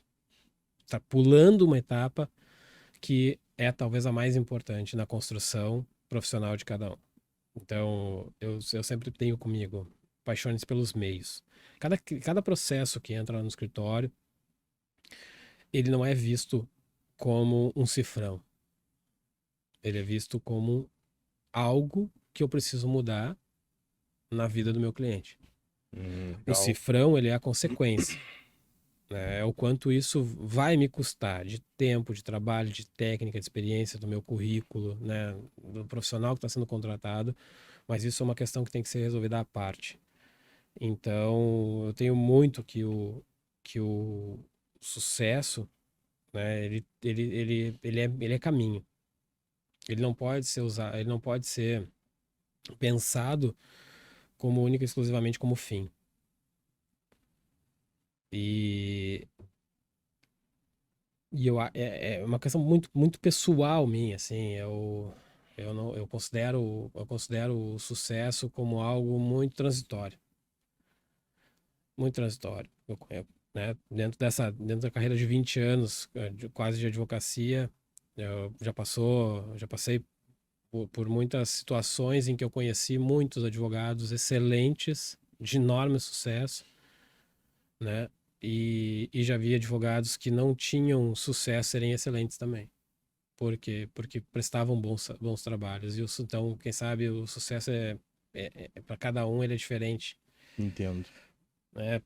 pulando uma etapa que é talvez a mais importante na construção profissional de cada um. Então, eu sempre tenho comigo, apaixone-se pelos meios. Cada processo que entra no escritório, ele não é visto como um cifrão. Ele é visto como algo que eu preciso mudar na vida do meu cliente. O cifrão, ele é a consequência. É o quanto isso vai me custar de tempo, de trabalho, de técnica, de experiência, do meu currículo, né, do profissional que está sendo contratado, mas isso é uma questão que tem que ser resolvida à parte. Então, eu tenho muito que o sucesso né? Ele é caminho. Ele não pode ser usado, ele não pode ser pensado como único e exclusivamente como fim. E, é uma questão muito, muito pessoal minha, assim. Eu não, eu considero o sucesso como algo muito transitório. Muito transitório. Né, dentro da carreira de 20 anos, quase de advocacia, eu já passei por muitas situações em que eu conheci muitos advogados excelentes, de enorme sucesso, né? E já vi advogados que não tinham sucesso serem excelentes também. Por quê? Porque prestavam bons trabalhos. Então, quem sabe o sucesso para cada um ele é diferente. Entendo.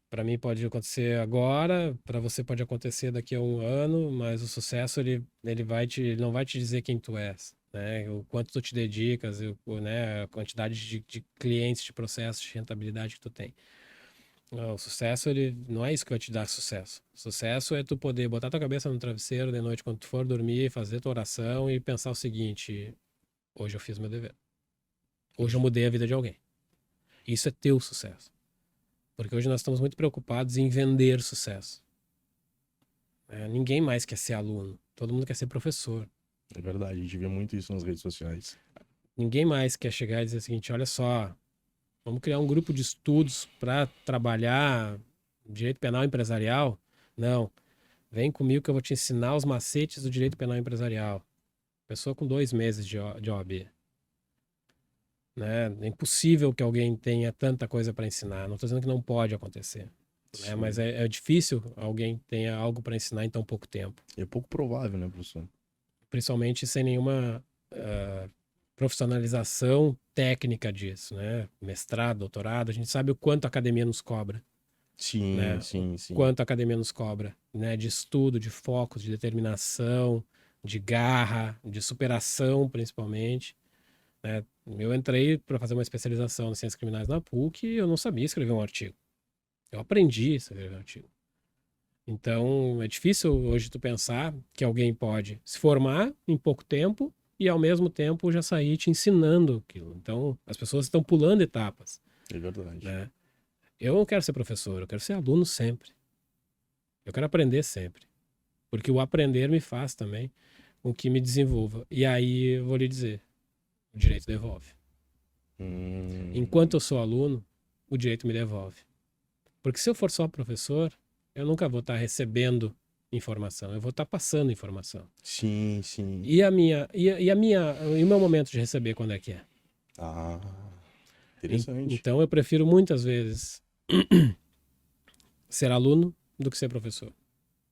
Para mim pode acontecer agora, para você pode acontecer daqui a um ano, mas o sucesso ele não vai te dizer quem tu és, né? O quanto tu te dedicas, né? A quantidade de clientes, de processos, de rentabilidade que tu tem. O sucesso ele não é isso que vai te dar sucesso. Sucesso é tu poder botar tua cabeça no travesseiro de noite quando tu for dormir, fazer tua oração e pensar o seguinte: hoje eu fiz meu dever. Hoje eu mudei a vida de alguém. Isso é teu sucesso. Porque hoje nós estamos muito preocupados em vender sucesso. Ninguém mais quer ser aluno. Todo mundo quer ser professor. É verdade, a gente vê muito isso nas redes sociais. Ninguém mais quer chegar e dizer o seguinte: olha só, vamos criar um grupo de estudos para trabalhar direito penal empresarial? Não. Vem comigo que eu vou te ensinar os macetes do direito penal empresarial. Pessoa com 2 meses de OAB. Né? É impossível que alguém tenha tanta coisa para ensinar. Não estou dizendo que não pode acontecer. Mas é difícil alguém tenha algo para ensinar em tão pouco tempo. É pouco provável, né, professor? Principalmente sem nenhuma profissionalização técnica disso, né? Mestrado, doutorado, a gente sabe o quanto a academia nos cobra. Sim, Né? sim. Quanto a academia nos cobra, né? De estudo, de foco, de determinação, de garra, de superação, principalmente. Né? Eu entrei para fazer uma especialização em ciências criminais na PUC e eu não sabia escrever um artigo. Eu aprendi a escrever um artigo. Então, é difícil hoje tu pensar que alguém pode se formar em pouco tempo e, ao mesmo tempo, já sair te ensinando aquilo. Então, as pessoas estão pulando etapas. É verdade. Né? Eu não quero ser professor, eu quero ser aluno sempre. Eu quero aprender sempre. Porque o aprender me faz também com que me desenvolva. E aí, eu vou lhe dizer, o direito devolve. Enquanto eu sou aluno, o direito me devolve. Porque se eu for só professor, eu nunca vou estar recebendo informação, eu vou estar passando informação. Sim, sim. E o meu momento de receber quando é que é? Ah, interessante. Então eu prefiro muitas vezes ser aluno do que ser professor.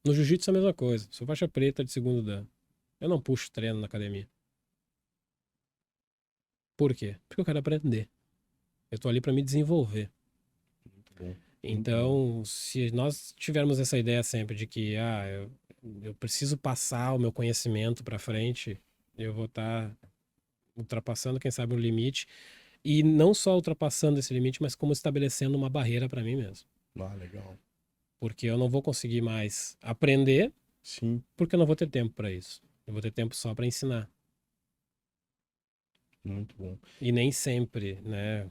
No jiu-jitsu é a mesma coisa. Sou faixa preta de segundo dan. Eu não puxo treino na academia. Por quê? Porque eu quero aprender. Eu tô ali para me desenvolver. Muito bom. Então, se nós tivermos essa ideia sempre de que eu preciso passar o meu conhecimento para frente, eu vou estar ultrapassando, quem sabe, um limite. E não só ultrapassando esse limite, mas como estabelecendo uma barreira para mim mesmo. Ah, legal. Porque eu não vou conseguir mais aprender, Sim. porque eu não vou ter tempo para isso. Eu vou ter tempo só para ensinar. Muito bom. E nem sempre, né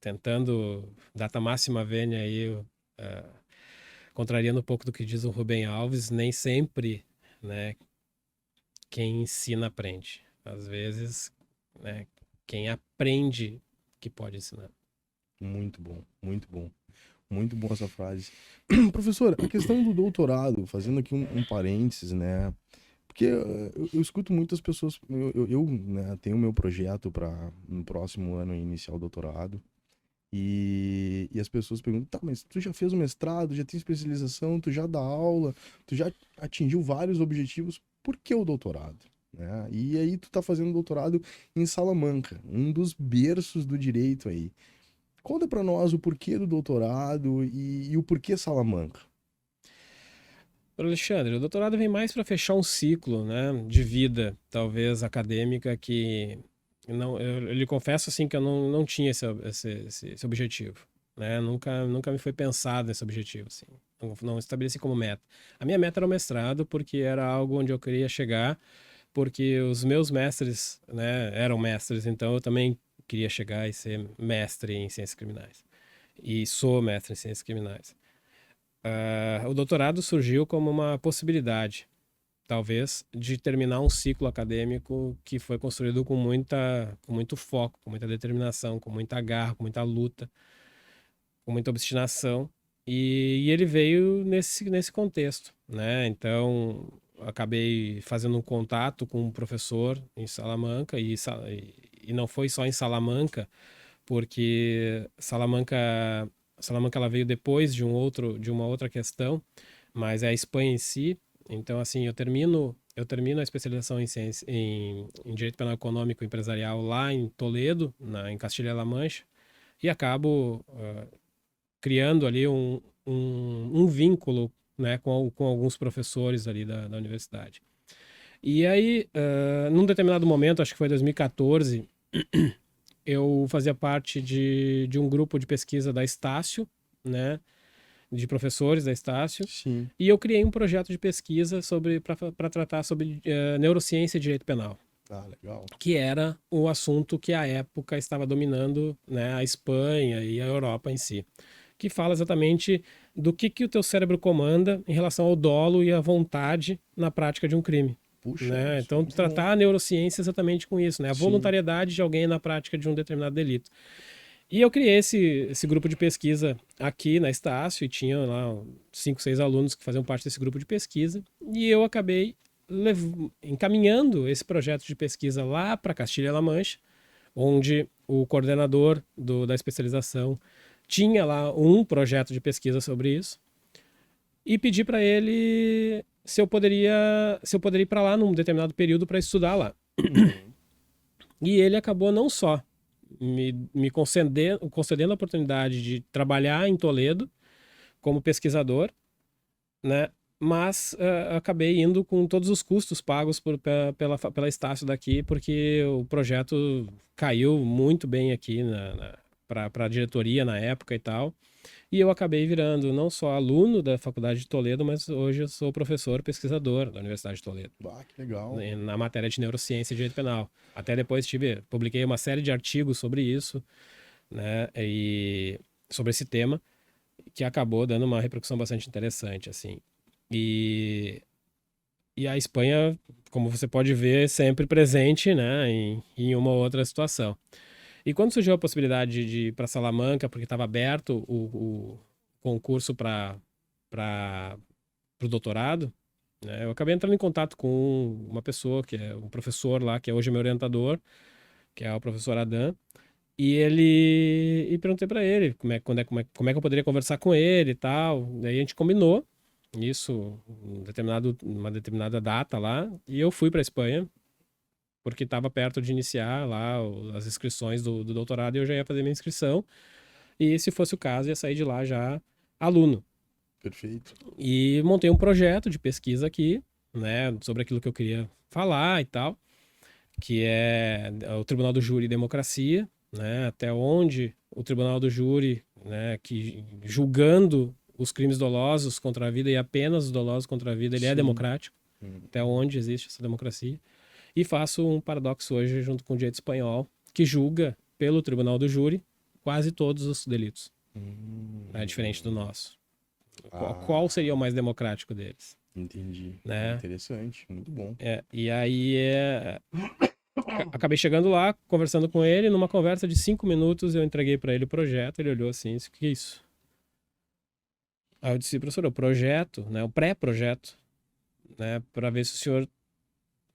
tentando, data máxima vênia aí, contrariando um pouco do que diz o Rubem Alves, nem sempre, né, quem ensina aprende. Às vezes, né, quem aprende que pode ensinar. Muito bom, muito bom. Muito boa essa frase. Professor, a questão do doutorado, fazendo aqui um parênteses, né? Porque eu escuto muitas pessoas. Né, tenho o meu projeto para no próximo ano iniciar o doutorado. E as pessoas perguntam: tá, mas tu já fez o mestrado, já tem especialização, tu já dá aula, tu já atingiu vários objetivos, por que o doutorado? Né? E aí tu tá fazendo doutorado em Salamanca, um dos berços do direito aí. Conta pra nós o porquê do doutorado e o porquê Salamanca. Alexandre, o doutorado vem mais para fechar um ciclo, né, de vida, talvez acadêmica, que não, eu lhe confesso assim que eu não tinha esse objetivo. né? Nunca me foi pensado nesse objetivo, assim. Não estabeleci como meta. A minha meta era o mestrado, porque era algo onde eu queria chegar, porque os meus mestres, né, eram mestres, então eu também queria chegar e ser mestre em ciências criminais. E sou mestre em ciências criminais. O doutorado surgiu como uma possibilidade, talvez, de terminar um ciclo acadêmico que foi construído com muito foco, com muita determinação, com muita garra, com muita luta, com muita obstinação. E ele veio nesse contexto, né? Então, acabei fazendo um contato com um professor em Salamanca, e não foi só em Salamanca, porque Salamanca ela veio depois de uma outra questão, mas é a Espanha em si. Então, assim, eu termino a especialização em Direito Penal Econômico e Empresarial lá em Toledo, em Castilha-La Mancha, e acabo criando ali um vínculo, né, com alguns professores ali da universidade. E aí, num determinado momento, acho que foi 2014, eu fazia parte de um grupo de pesquisa da Estácio, né, de professores da Estácio, Sim. e eu criei um projeto de pesquisa para tratar sobre neurociência e direito penal, Ah, legal. que era o assunto que à época estava dominando, né, a Espanha e a Europa em si, que fala exatamente do que o teu cérebro comanda em relação ao dolo e à vontade na prática de um crime. Puxa, Né? isso é Então, muito bom. tratar a neurociência exatamente com isso, né? A Sim. voluntariedade de alguém na prática de um determinado delito. E eu criei esse grupo de pesquisa aqui na Estácio, e tinha lá 5, 6 alunos que faziam parte desse grupo de pesquisa, e eu acabei encaminhando esse projeto de pesquisa lá para Castilha-La Mancha, onde o coordenador da especialização tinha lá um projeto de pesquisa sobre isso, e pedi para ele se eu poderia ir para lá num determinado período para estudar lá. E ele acabou não só me concedendo a oportunidade de trabalhar em Toledo como pesquisador, né? Mas acabei indo com todos os custos pagos pela Estácio daqui, porque o projeto caiu muito bem aqui para a diretoria na época e tal. E eu acabei virando não só aluno da Faculdade de Toledo, mas hoje eu sou professor pesquisador da Universidade de Toledo, Ah, que legal. na matéria de neurociência e direito penal. Até depois publiquei uma série de artigos sobre isso, né, e sobre esse tema, que acabou dando uma repercussão bastante interessante, assim. E a Espanha, como você pode ver, é sempre presente, né, em uma ou outra situação. E quando surgiu a possibilidade de ir para Salamanca, porque estava aberto o concurso para o doutorado, né, eu acabei entrando em contato com uma pessoa, que é um professor lá, que é hoje meu orientador, que é o professor Adam, e perguntei para ele como é que eu poderia conversar com ele e tal. Daí a gente combinou isso, uma determinada data lá, e eu fui para Espanha, porque estava perto de iniciar lá as inscrições do doutorado, e eu já ia fazer minha inscrição. E se fosse o caso, ia sair de lá já aluno. Perfeito. E montei um projeto de pesquisa aqui, né, sobre aquilo que eu queria falar e tal, que é o Tribunal do Júri e Democracia, né, até onde o Tribunal do Júri, né, que julgando os crimes dolosos contra a vida e apenas os dolosos contra a vida, ele é Sim. democrático, até onde existe essa democracia. E faço um paradoxo hoje junto com o direito espanhol, que julga pelo Tribunal do Júri quase todos os delitos, né, diferente do nosso. Qual seria o mais democrático deles? Entendi. Né? Interessante, muito bom. E aí acabei chegando lá, conversando com ele. Numa conversa de 5 minutos, eu entreguei para ele o projeto. Ele olhou assim, disse: "O que é isso?" Aí eu disse: "Professor, o projeto, né, o pré-projeto, né, para ver se o senhor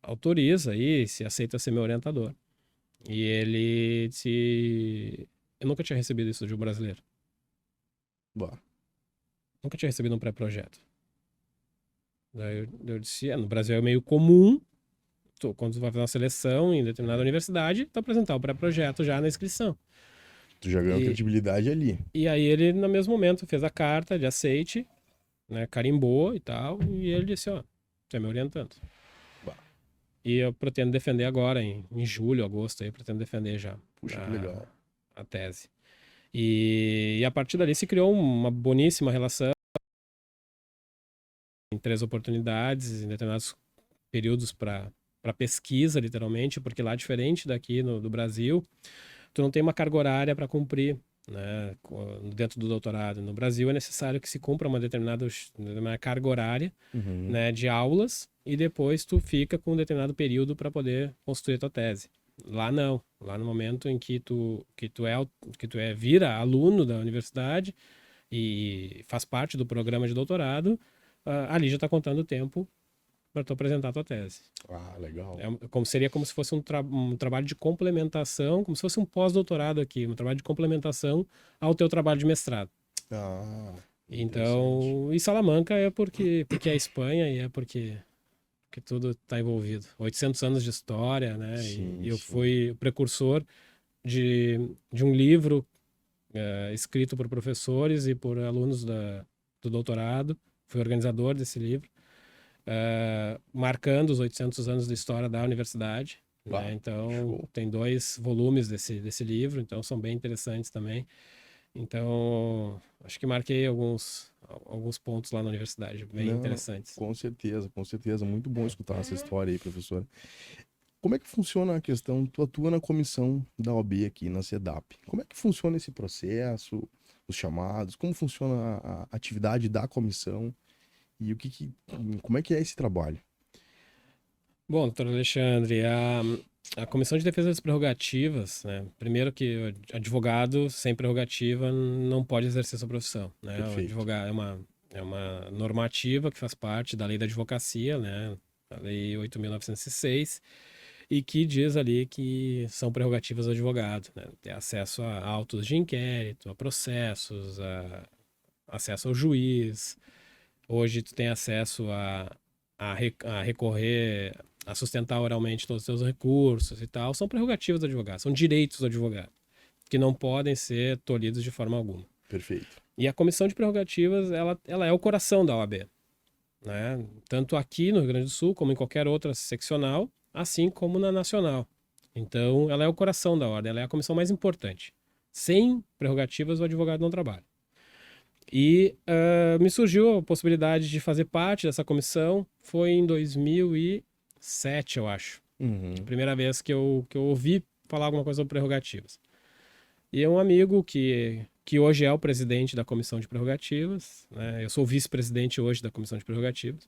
autoriza aí, se aceita ser meu orientador." E ele disse: "Eu nunca tinha recebido isso de um brasileiro. Bah. Nunca tinha recebido um pré-projeto." Daí eu disse: "No Brasil é meio comum, quando você vai fazer uma seleção em determinada universidade, tu apresentar o pré-projeto já na inscrição." Tu já ganhou E, credibilidade ali. e aí ele, no mesmo momento, fez a carta de aceite, né, carimbou e tal, e ele disse: "Ó, tu é me orientando." Bah. E eu pretendo defender agora, em julho, agosto, aí, eu pretendo defender já Puxa, que legal. a tese. E a partir dali se criou uma boníssima relação em 3 oportunidades, em determinados períodos para pesquisa, literalmente, porque lá, diferente daqui do Brasil, tu não tem uma carga horária para cumprir, né, dentro do doutorado. No Brasil é necessário que se cumpra uma carga horária, Uhum. né, de aulas, e depois tu fica com um determinado período para poder construir a tua tese. Lá não. Lá no momento em que tu vira aluno da universidade e faz parte do programa de doutorado, ali já está contando o tempo para tu apresentar a tua tese. Ah, legal. Seria como se fosse um trabalho de complementação, como se fosse um pós-doutorado aqui, um trabalho de complementação ao teu trabalho de mestrado. Ah, interessante. Então, e Salamanca é porque é a Espanha e é porque tudo está envolvido. 800 anos de história, né? E Sim, eu sim. fui o precursor de um livro escrito por professores e por alunos do doutorado. Fui organizador desse livro, marcando os 800 anos de história da universidade. Né? Bah, Então, show. tem 2 volumes desse livro, então são bem interessantes também. Então, acho que marquei alguns pontos lá na universidade, bem Não, interessantes. com certeza, com certeza. Muito bom escutar essa história aí, professor. Como é que funciona a questão? Tu atua na comissão da OAB aqui na CEDAP. Como é que funciona esse processo, os chamados? Como funciona a atividade da comissão? E como é que é esse trabalho? Bom, doutor Alexandre, a Comissão de Defesa das Prerrogativas, né? Primeiro que o advogado sem prerrogativa não pode exercer sua profissão, né? O Perfeito. advogado é uma normativa que faz parte da lei da advocacia, né? A Lei 8.906, e que diz ali que são prerrogativas do advogado, né? Ter acesso a autos de inquérito, a processos, acesso ao juiz. Hoje tu tem acesso a recorrer, a sustentar oralmente todos os seus recursos e tal. São prerrogativas do advogado, são direitos do advogado, que não podem ser tolhidos de forma alguma. Perfeito. E a comissão de prerrogativas, ela é o coração da OAB, né? Tanto aqui no Rio Grande do Sul, como em qualquer outra seccional, assim como na nacional. Então, ela é o coração da ordem, ela é a comissão mais importante. Sem prerrogativas, o advogado não trabalha. E me surgiu a possibilidade de fazer parte dessa comissão, foi em 2007, eu acho. A Uhum. primeira vez que eu ouvi falar alguma coisa sobre prerrogativas. E é um amigo que hoje é o presidente da comissão de prerrogativas, né? Eu sou vice-presidente hoje da comissão de prerrogativas.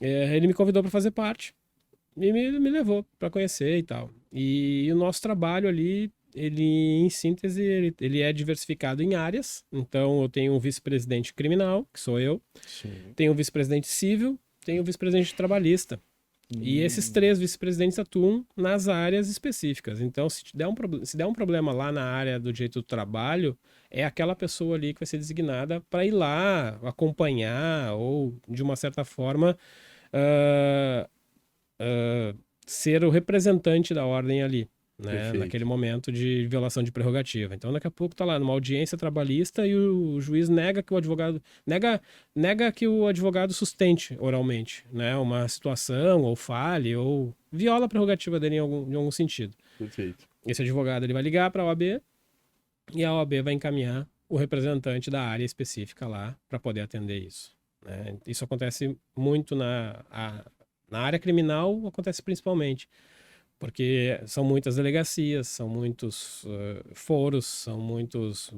Ele me convidou para fazer parte e me levou para conhecer e tal. E o nosso trabalho ali, ele, em síntese, ele é diversificado em áreas. Então, eu tenho um vice-presidente criminal, que sou eu, Sim. tenho um vice-presidente civil, tenho um vice-presidente trabalhista. E esses Hum, 3 vice-presidentes atuam nas áreas específicas. Então, se der um problema lá na área do direito do trabalho, é aquela pessoa ali que vai ser designada para ir lá acompanhar ou, de uma certa forma, ah, ser o representante da ordem ali, né, naquele perfeito. momento de violação de prerrogativa. Então, daqui a pouco tá lá numa audiência trabalhista e o juiz nega que o advogado sustente oralmente, né, uma situação ou fale ou viola a prerrogativa dele em algum sentido. Perfeito. Esse advogado ele vai ligar para a OAB e a OAB vai encaminhar o representante da área específica lá para poder atender isso. Né? Isso acontece muito na área criminal, acontece principalmente, porque são muitas delegacias, são muitos foros, são muitos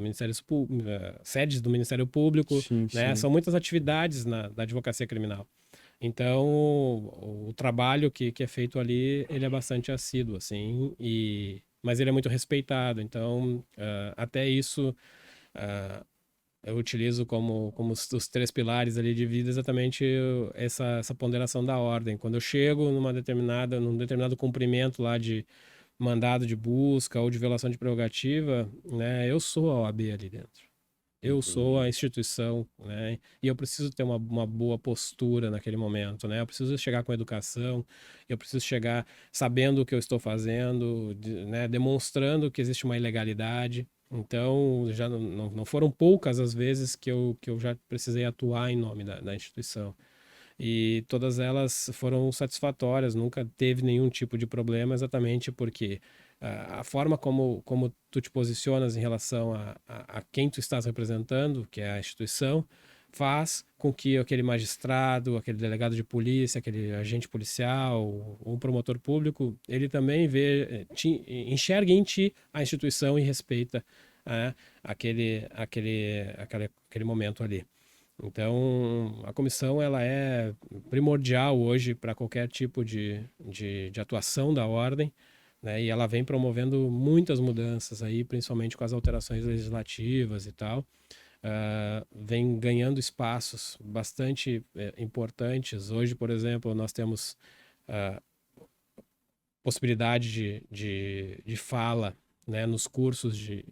sedes do Ministério Público, Sim, né? sim. São muitas atividades da advocacia criminal. Então, o trabalho que é feito ali, ele é bastante assíduo, assim, mas ele é muito respeitado. Então, até isso, ah, eu utilizo como os 3 pilares ali de vida exatamente essa ponderação da ordem. Quando eu chego num determinado cumprimento lá de mandado de busca ou de violação de prerrogativa, né, eu sou a OAB ali dentro. Eu sou a Entendi. instituição, né? E eu preciso ter uma boa postura naquele momento, né? Eu preciso chegar com educação, eu preciso chegar sabendo o que eu estou fazendo, né? Demonstrando que existe uma ilegalidade. Então, já não foram poucas as vezes que eu já precisei atuar em nome da instituição. E todas elas foram satisfatórias, nunca teve nenhum tipo de problema, exatamente porque a forma como tu te posicionas em relação a quem tu estás representando, que é a instituição, faz com que aquele magistrado, aquele delegado de polícia, aquele agente policial ou um promotor público, ele também enxergue em ti a instituição e respeita aquele momento ali. Então, a comissão ela é primordial hoje para qualquer tipo de atuação da ordem, né? E ela vem promovendo muitas mudanças aí, principalmente com as alterações legislativas e tal. Vem ganhando espaços bastante importantes. Hoje, por exemplo, nós temos possibilidade de fala, né, nos cursos de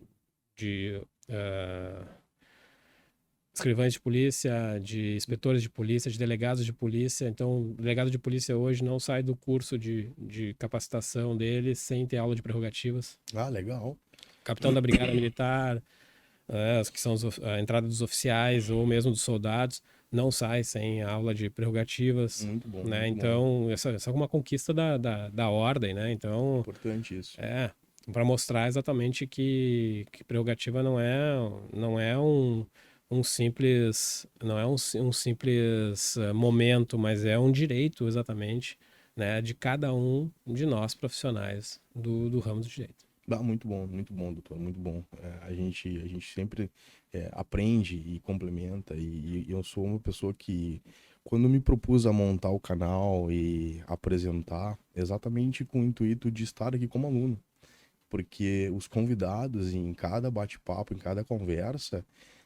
escrivães de polícia, de inspetores de polícia, de delegados de polícia. Então, o delegado de polícia hoje não sai do curso de capacitação dele sem ter aula de prerrogativas. Ah, legal. Capitão da Brigada Militar, que são a entrada dos oficiais ou mesmo dos soldados, não sai sem aula de prerrogativas. Muito bom. Né? Muito então, bom. essa é uma conquista da ordem, né? Então, Importante isso. para mostrar exatamente que prerrogativa não é um simples momento, mas é um direito exatamente, né, de cada um de nós profissionais do ramo do direito. Muito bom, doutor, muito bom. A gente sempre aprende e complementa, e eu sou uma pessoa que, quando me propus a montar o canal e apresentar, exatamente com o intuito de estar aqui como aluno, porque os convidados, em cada bate-papo, em cada conversa,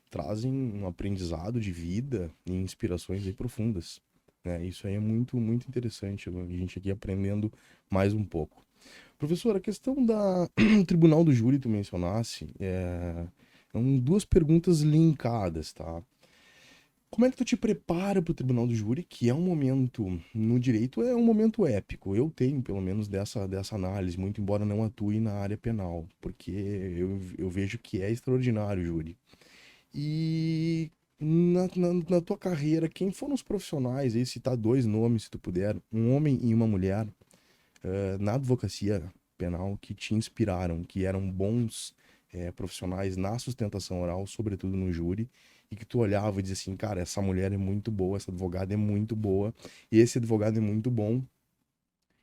trazem um aprendizado de vida e inspirações aí profundas, né? Isso aí é muito, muito interessante, a gente aqui aprendendo mais um pouco. Professor, a questão da Tribunal do Júri, tu mencionasse, são duas perguntas linkadas, tá? Como é que tu te prepara para o Tribunal do Júri, que é um momento, no direito, é um momento épico. Eu tenho, pelo menos, dessa análise, muito embora não atue na área penal, porque eu vejo que é extraordinário o júri. E na tua carreira, quem foram os profissionais, aí citar dois nomes, se tu puder, um homem e uma mulher, na advocacia penal, que te inspiraram, que eram bons profissionais na sustentação oral, sobretudo no júri, e que tu olhava e dizia assim, cara, essa mulher é muito boa, essa advogada é muito boa, e esse advogado é muito bom,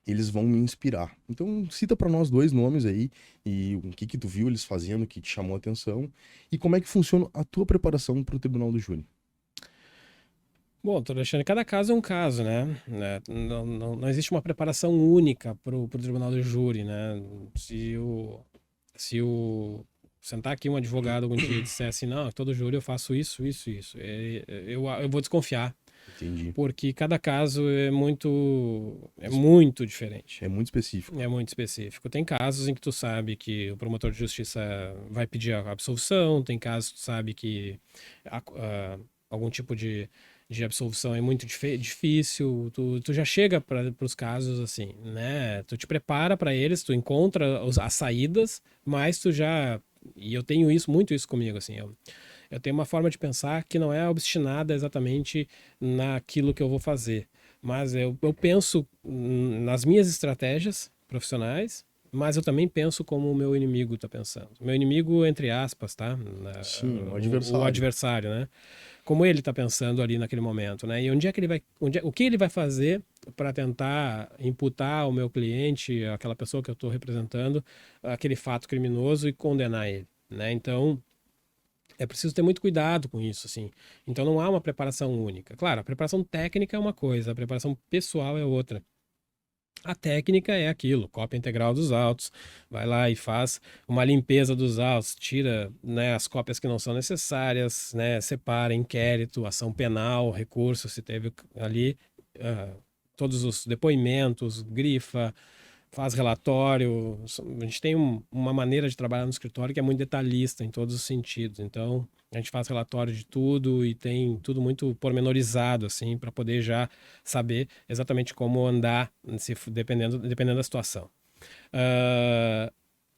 eles vão me inspirar. Então, cita para nós dois nomes aí, e o que tu viu eles fazendo, que te chamou a atenção, e como é que funciona a tua preparação para o Tribunal do Júri. Bom, tô deixando, cada caso é um caso, né? Não existe uma preparação única para o Tribunal do Júri, né? Se o sentar aqui um advogado algum dia e disser assim, não, todo júri eu faço isso, eu vou desconfiar. Entendi. Porque cada caso é muito diferente. É muito específico. É muito específico. Tem casos em que tu sabe que o promotor de justiça vai pedir a absolvição, tem casos que tu sabe que algum tipo de absolvição é muito difícil. Tu já chega para os casos assim, né? Tu te prepara para eles, tu encontra as saídas, mas tu já... E eu tenho muito isso comigo, assim. Eu tenho uma forma de pensar que não é obstinada exatamente naquilo que eu vou fazer. Mas eu penso nas minhas estratégias profissionais, mas eu também penso como o meu inimigo está pensando. Meu inimigo, entre aspas, tá? Sim, o adversário. O adversário, né? Como ele está pensando ali naquele momento, né? E onde é que ele vai, o que ele vai fazer para tentar imputar ao meu cliente, aquela pessoa que eu estou representando, aquele fato criminoso e condenar ele, né? Então, é preciso ter muito cuidado com isso, assim. Então não há uma preparação única. Claro, a preparação técnica é uma coisa, a preparação pessoal é outra. A técnica é aquilo, cópia integral dos autos, vai lá e faz uma limpeza dos autos, tira, né, as cópias que não são necessárias, né, separa inquérito, ação penal, recurso, se teve ali, todos os depoimentos, grifa, faz relatório. A gente tem uma maneira de trabalhar no escritório que é muito detalhista em todos os sentidos. Então, a gente faz relatório de tudo e tem tudo muito pormenorizado, assim, para poder já saber exatamente como andar, dependendo da situação.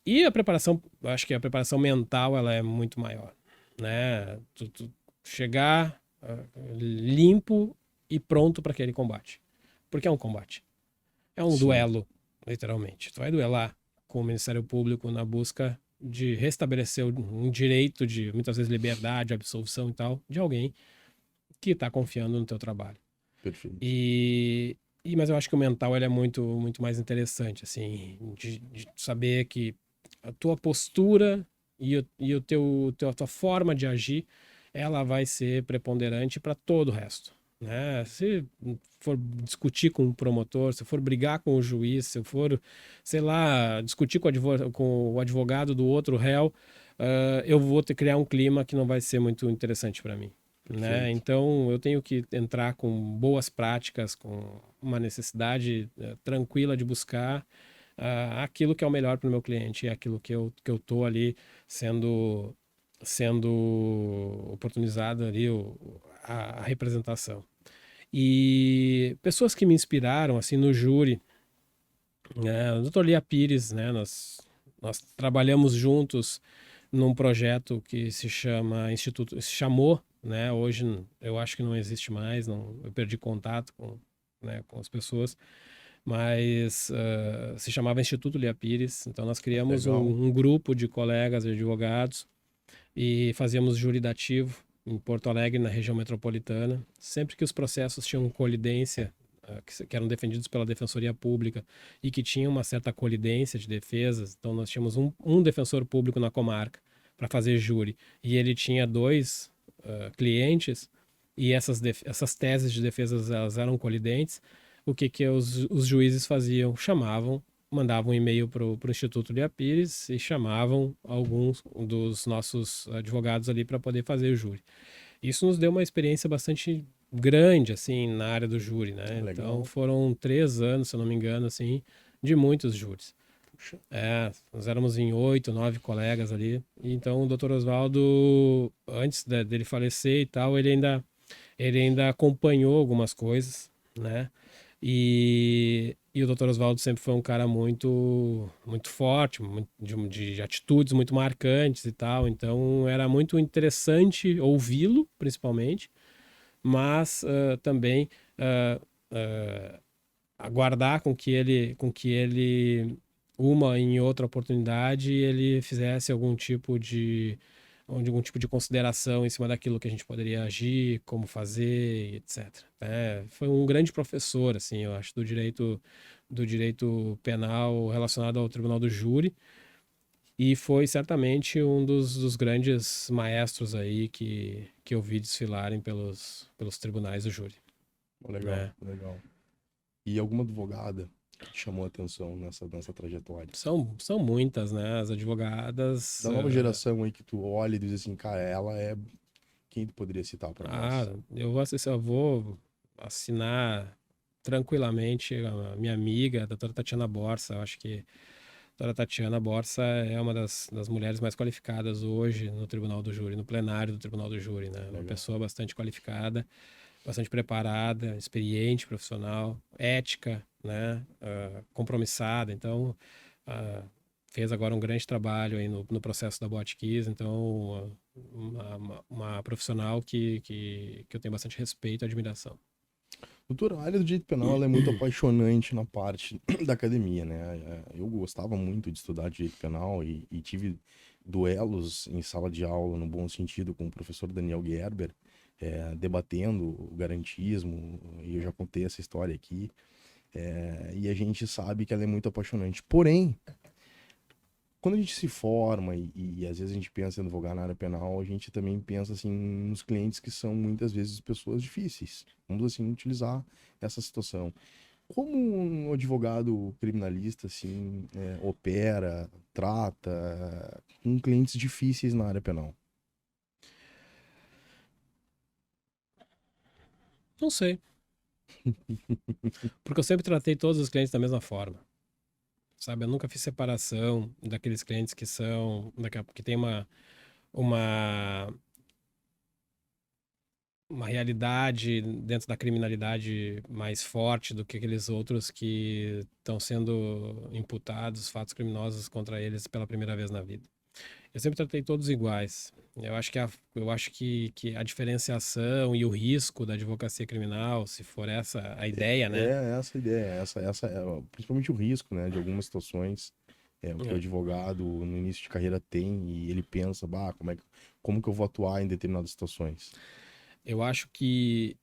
E a preparação, acho que a preparação mental, ela é muito maior, né? Tu chegar limpo e pronto para aquele combate. Porque é um combate. É um Sim. duelo, literalmente. Tu vai duelar com o Ministério Público na busca de restabelecer um direito de, muitas vezes, liberdade, absolvição e tal, de alguém que está confiando no teu trabalho. Perfeito. Mas eu acho que o mental ele é muito, muito mais interessante, assim, de saber que a tua postura a tua forma de agir, ela vai ser preponderante para todo o resto, né? Se for discutir com o promotor, se for brigar com o juiz, se for, sei lá, discutir com o advogado do outro réu, eu vou ter que criar um clima que não vai ser muito interessante para mim. Né? Então eu tenho que entrar com boas práticas, com uma necessidade tranquila de buscar aquilo que é o melhor para o meu cliente, é aquilo que eu tô ali sendo oportunizado ali a representação. E pessoas que me inspiraram assim no júri, né? O Dr. Lia Pires, né? Nós trabalhamos juntos num projeto que se chamou, né? Hoje eu acho que não existe mais, não, eu perdi contato com as pessoas, mas se chamava Instituto Lia Pires. Então nós criamos um grupo de colegas de advogados e fazíamos júri dativo em Porto Alegre, na região metropolitana. Sempre que os processos tinham colidência, que eram defendidos pela Defensoria Pública e que tinham uma certa colidência de defesas, então nós tínhamos um defensor público na comarca para fazer júri, e ele tinha 2 clientes, e essas teses de defesas elas eram colidentes. O que os juízes faziam? Mandavam um e-mail para o Instituto Lia Pires e chamavam alguns dos nossos advogados ali para poder fazer o júri. Isso nos deu uma experiência bastante grande, assim, na área do júri, né? Legal. Então foram 3 anos, se eu não me engano, assim, de muitos júris. Nós éramos em 8, 9 colegas ali. E então o Dr. Oswaldo, antes dele falecer e tal, ele ainda acompanhou algumas coisas, né? E o Dr. Oswaldo sempre foi um cara muito, muito forte, de atitudes muito marcantes e tal. Então era muito interessante ouvi-lo, principalmente, mas também aguardar com que ele uma em outra oportunidade ele fizesse algum tipo de consideração em cima daquilo que a gente poderia agir, como fazer, etc. Foi um grande professor, assim, eu acho, do direito penal relacionado ao Tribunal do Júri, e foi certamente um dos grandes maestros aí que eu vi desfilarem pelos tribunais do júri. Legal, legal. E alguma advogada que te chamou a atenção nessa trajetória? São muitas, né? As advogadas... Da nova geração aí que tu olha e diz assim, cara, ela é... Quem tu poderia citar para nós? Eu vou assinar tranquilamente a minha amiga, a doutora Tatiana Borsa. Eu acho que a doutora Tatiana Borsa é uma das mulheres mais qualificadas hoje no Tribunal do Júri, no plenário do Tribunal do Júri, né? Uma pessoa bastante qualificada, bastante preparada, experiente, profissional, ética, né? Compromissada. Então, fez agora um grande trabalho aí no processo da Botkiss. Então, uma profissional que eu tenho bastante respeito e admiração. Doutor, a área do direito penal ela é muito apaixonante na parte da academia, né? Eu gostava muito de estudar direito penal e tive duelos em sala de aula, no bom sentido, com o professor Daniel Gerber, debatendo o garantismo, e eu já contei essa história aqui, e a gente sabe que ela é muito apaixonante. Porém, quando a gente se forma e às vezes a gente pensa em advogar na área penal, a gente também pensa assim nos clientes que são muitas vezes pessoas difíceis. Vamos assim utilizar essa situação. Como um advogado criminalista assim opera, trata com clientes difíceis na área penal? Não sei. Porque eu sempre tratei todos os clientes da mesma forma. Sabe, eu nunca fiz separação daqueles clientes que tem uma realidade dentro da criminalidade mais forte do que aqueles outros que estão sendo imputados fatos criminosos contra eles pela primeira vez na vida. Eu sempre tratei todos iguais. Eu acho que a diferenciação e o risco da advocacia criminal, se for essa a ideia, né? Essa a ideia, principalmente o risco, né, de algumas situações o que o advogado no início de carreira tem e ele pensa, como que eu vou atuar em determinadas situações? Eu acho que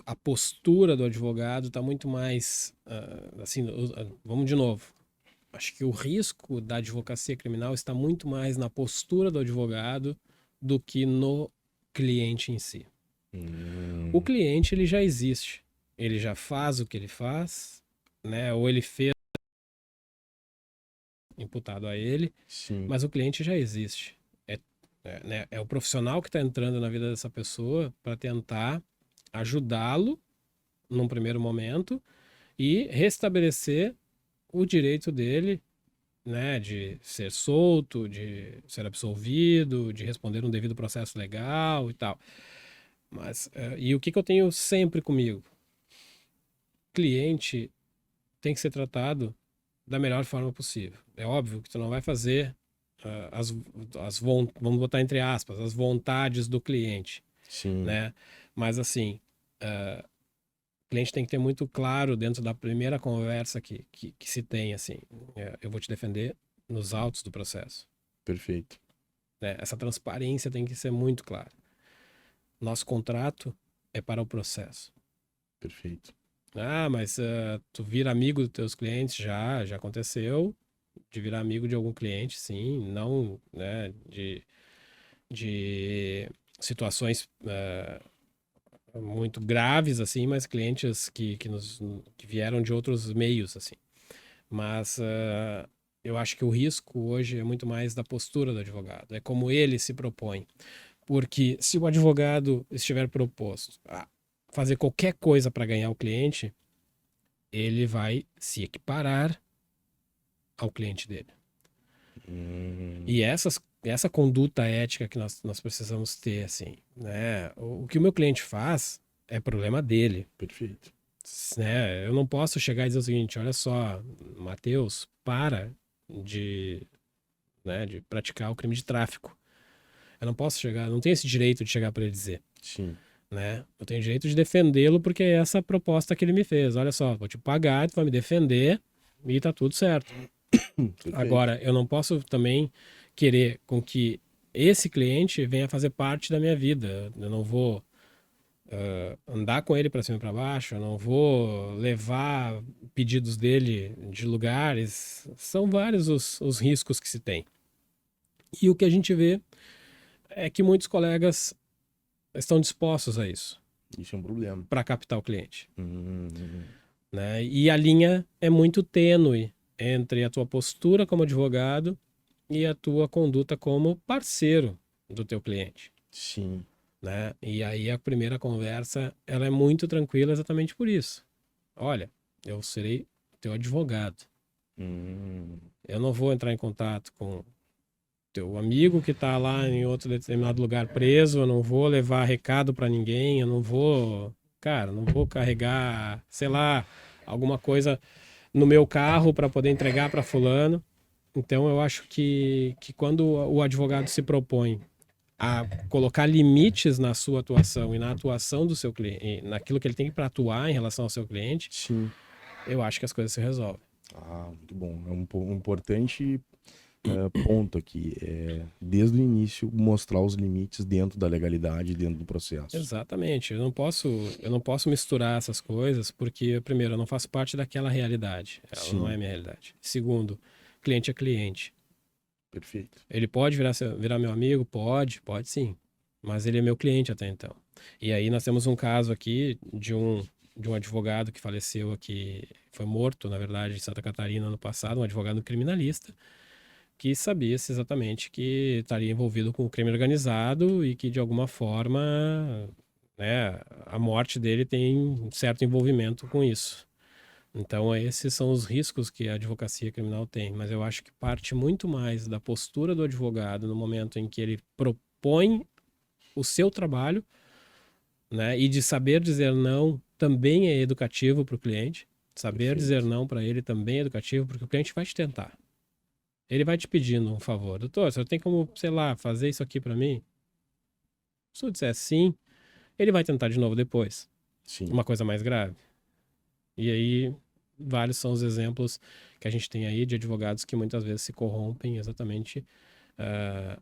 a postura do advogado está muito mais, assim, vamos de novo. Acho que o risco da advocacia criminal está muito mais na postura do advogado do que no cliente em si. O cliente, ele já existe. Ele já faz o que ele faz, né? Ou ele fez imputado a ele, Sim, mas o cliente já existe. Né, é o profissional que está entrando na vida dessa pessoa para tentar ajudá-lo num primeiro momento e restabelecer o direito dele, né, de ser solto, de ser absolvido, de responder um devido processo legal e tal. Mas, e o que eu tenho sempre comigo? Cliente tem que ser tratado da melhor forma possível. É óbvio que tu não vai fazer vamos botar entre aspas, as vontades do cliente, sim, né? Mas assim, o cliente tem que ter muito claro dentro da primeira conversa que se tem, assim, eu vou te defender nos autos do processo, perfeito, né? Essa transparência tem que ser muito clara. Nosso contrato é para o processo. perfeito. Ah, mas tu vira amigo dos teus clientes? Já aconteceu de virar amigo de algum cliente, sim, não, né, de situações muito graves, assim, mas clientes que vieram de outros meios, assim. Mas eu acho que o risco hoje é muito mais da postura do advogado, é como ele se propõe. Porque se o advogado estiver proposto a fazer qualquer coisa para ganhar o cliente, ele vai se equiparar ao cliente dele. Hum, E essa conduta ética que nós precisamos ter, assim, né? O que o meu cliente faz é problema dele, perfeito. né? Eu não posso chegar e dizer o seguinte, olha só, Matheus, para de, de praticar o crime de tráfico. Eu não posso chegar, não tenho esse direito de chegar para ele dizer, Sim, né? Eu tenho direito de defendê-lo porque é essa a proposta que ele me fez. Olha só, vou te pagar, tu vai me defender e tá tudo certo. perfeito. Agora, eu não posso também querer com que esse cliente venha fazer parte da minha vida. Eu não vou andar com ele para cima e para baixo, eu não vou levar pedidos dele de lugares. São vários os riscos que se tem. E o que a gente vê é que muitos colegas estão dispostos a isso, Isso é um problema. para captar o cliente. Hum, Né? E a linha é muito tênue entre a tua postura como advogado e a tua conduta como parceiro do teu cliente, sim. né? E aí a primeira conversa, ela é muito tranquila exatamente por isso. Olha, eu serei teu advogado. Hum, Eu não vou entrar em contato com teu amigo que está lá em outro determinado lugar preso, eu não vou levar recado para ninguém, eu não vou, cara, não vou carregar, sei lá, alguma coisa no meu carro para poder entregar para fulano. Então eu acho que quando o advogado se propõe a colocar limites na sua atuação e na atuação do seu cliente, naquilo que ele tem para atuar em relação ao seu cliente, sim. eu acho que as coisas se resolvem. Ah, muito bom. É um importante ponto aqui. Desde o início, mostrar os limites dentro da legalidade, dentro do processo. Exatamente. Eu não posso misturar essas coisas porque, primeiro, eu não faço parte daquela realidade. Ela não é Sim, minha realidade. Segundo, cliente é cliente. perfeito. Ele pode virar meu amigo? Pode sim. Mas ele é meu cliente até então. E aí nós temos um caso aqui de um advogado que faleceu aqui, foi morto, na verdade, em Santa Catarina ano passado, um advogado criminalista, que sabia-se exatamente que estaria envolvido com o crime organizado e que de alguma forma, né, a morte dele tem um certo envolvimento com isso. Então, esses são os riscos que a advocacia criminal tem, mas eu acho que parte muito mais da postura do advogado no momento em que ele propõe o seu trabalho, né, e de saber dizer não também é educativo para o cliente. Saber dizer Perfeito. não para ele também é educativo, porque o cliente vai te tentar. Ele vai te pedindo um favor. Doutor, você tem como, sei lá, fazer isso aqui para mim? Se eu disser sim, ele vai tentar de novo depois. Sim, Uma coisa mais grave. E aí vários são os exemplos que a gente tem aí de advogados que muitas vezes se corrompem exatamente ah,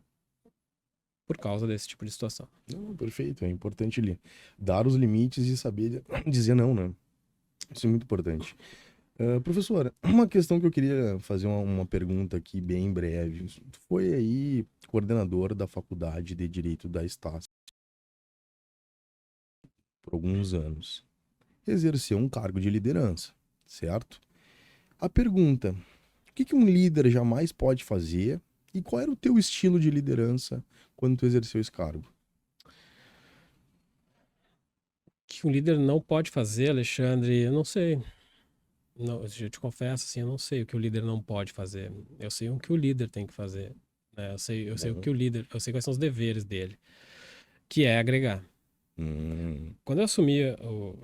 por causa desse tipo de situação. Não, perfeito, é importante ali dar os limites e saber dizer não, né? Isso é muito importante. Professora, uma questão que eu queria fazer uma pergunta aqui bem breve. Tu foi aí coordenador da Faculdade de Direito da Estácio por alguns anos. Exerceu um cargo de liderança, certo? A pergunta, o que que um líder jamais pode fazer e qual era o teu estilo de liderança quando tu exerceu esse cargo? O que um líder não pode fazer, Alexandre, eu não sei. Não, eu te confesso, assim, eu não sei o que o líder não pode fazer. Eu sei o que o líder tem que fazer, né? Eu sei o Bom, que o líder, eu sei quais são os deveres dele, que é agregar. Quando eu assumi eu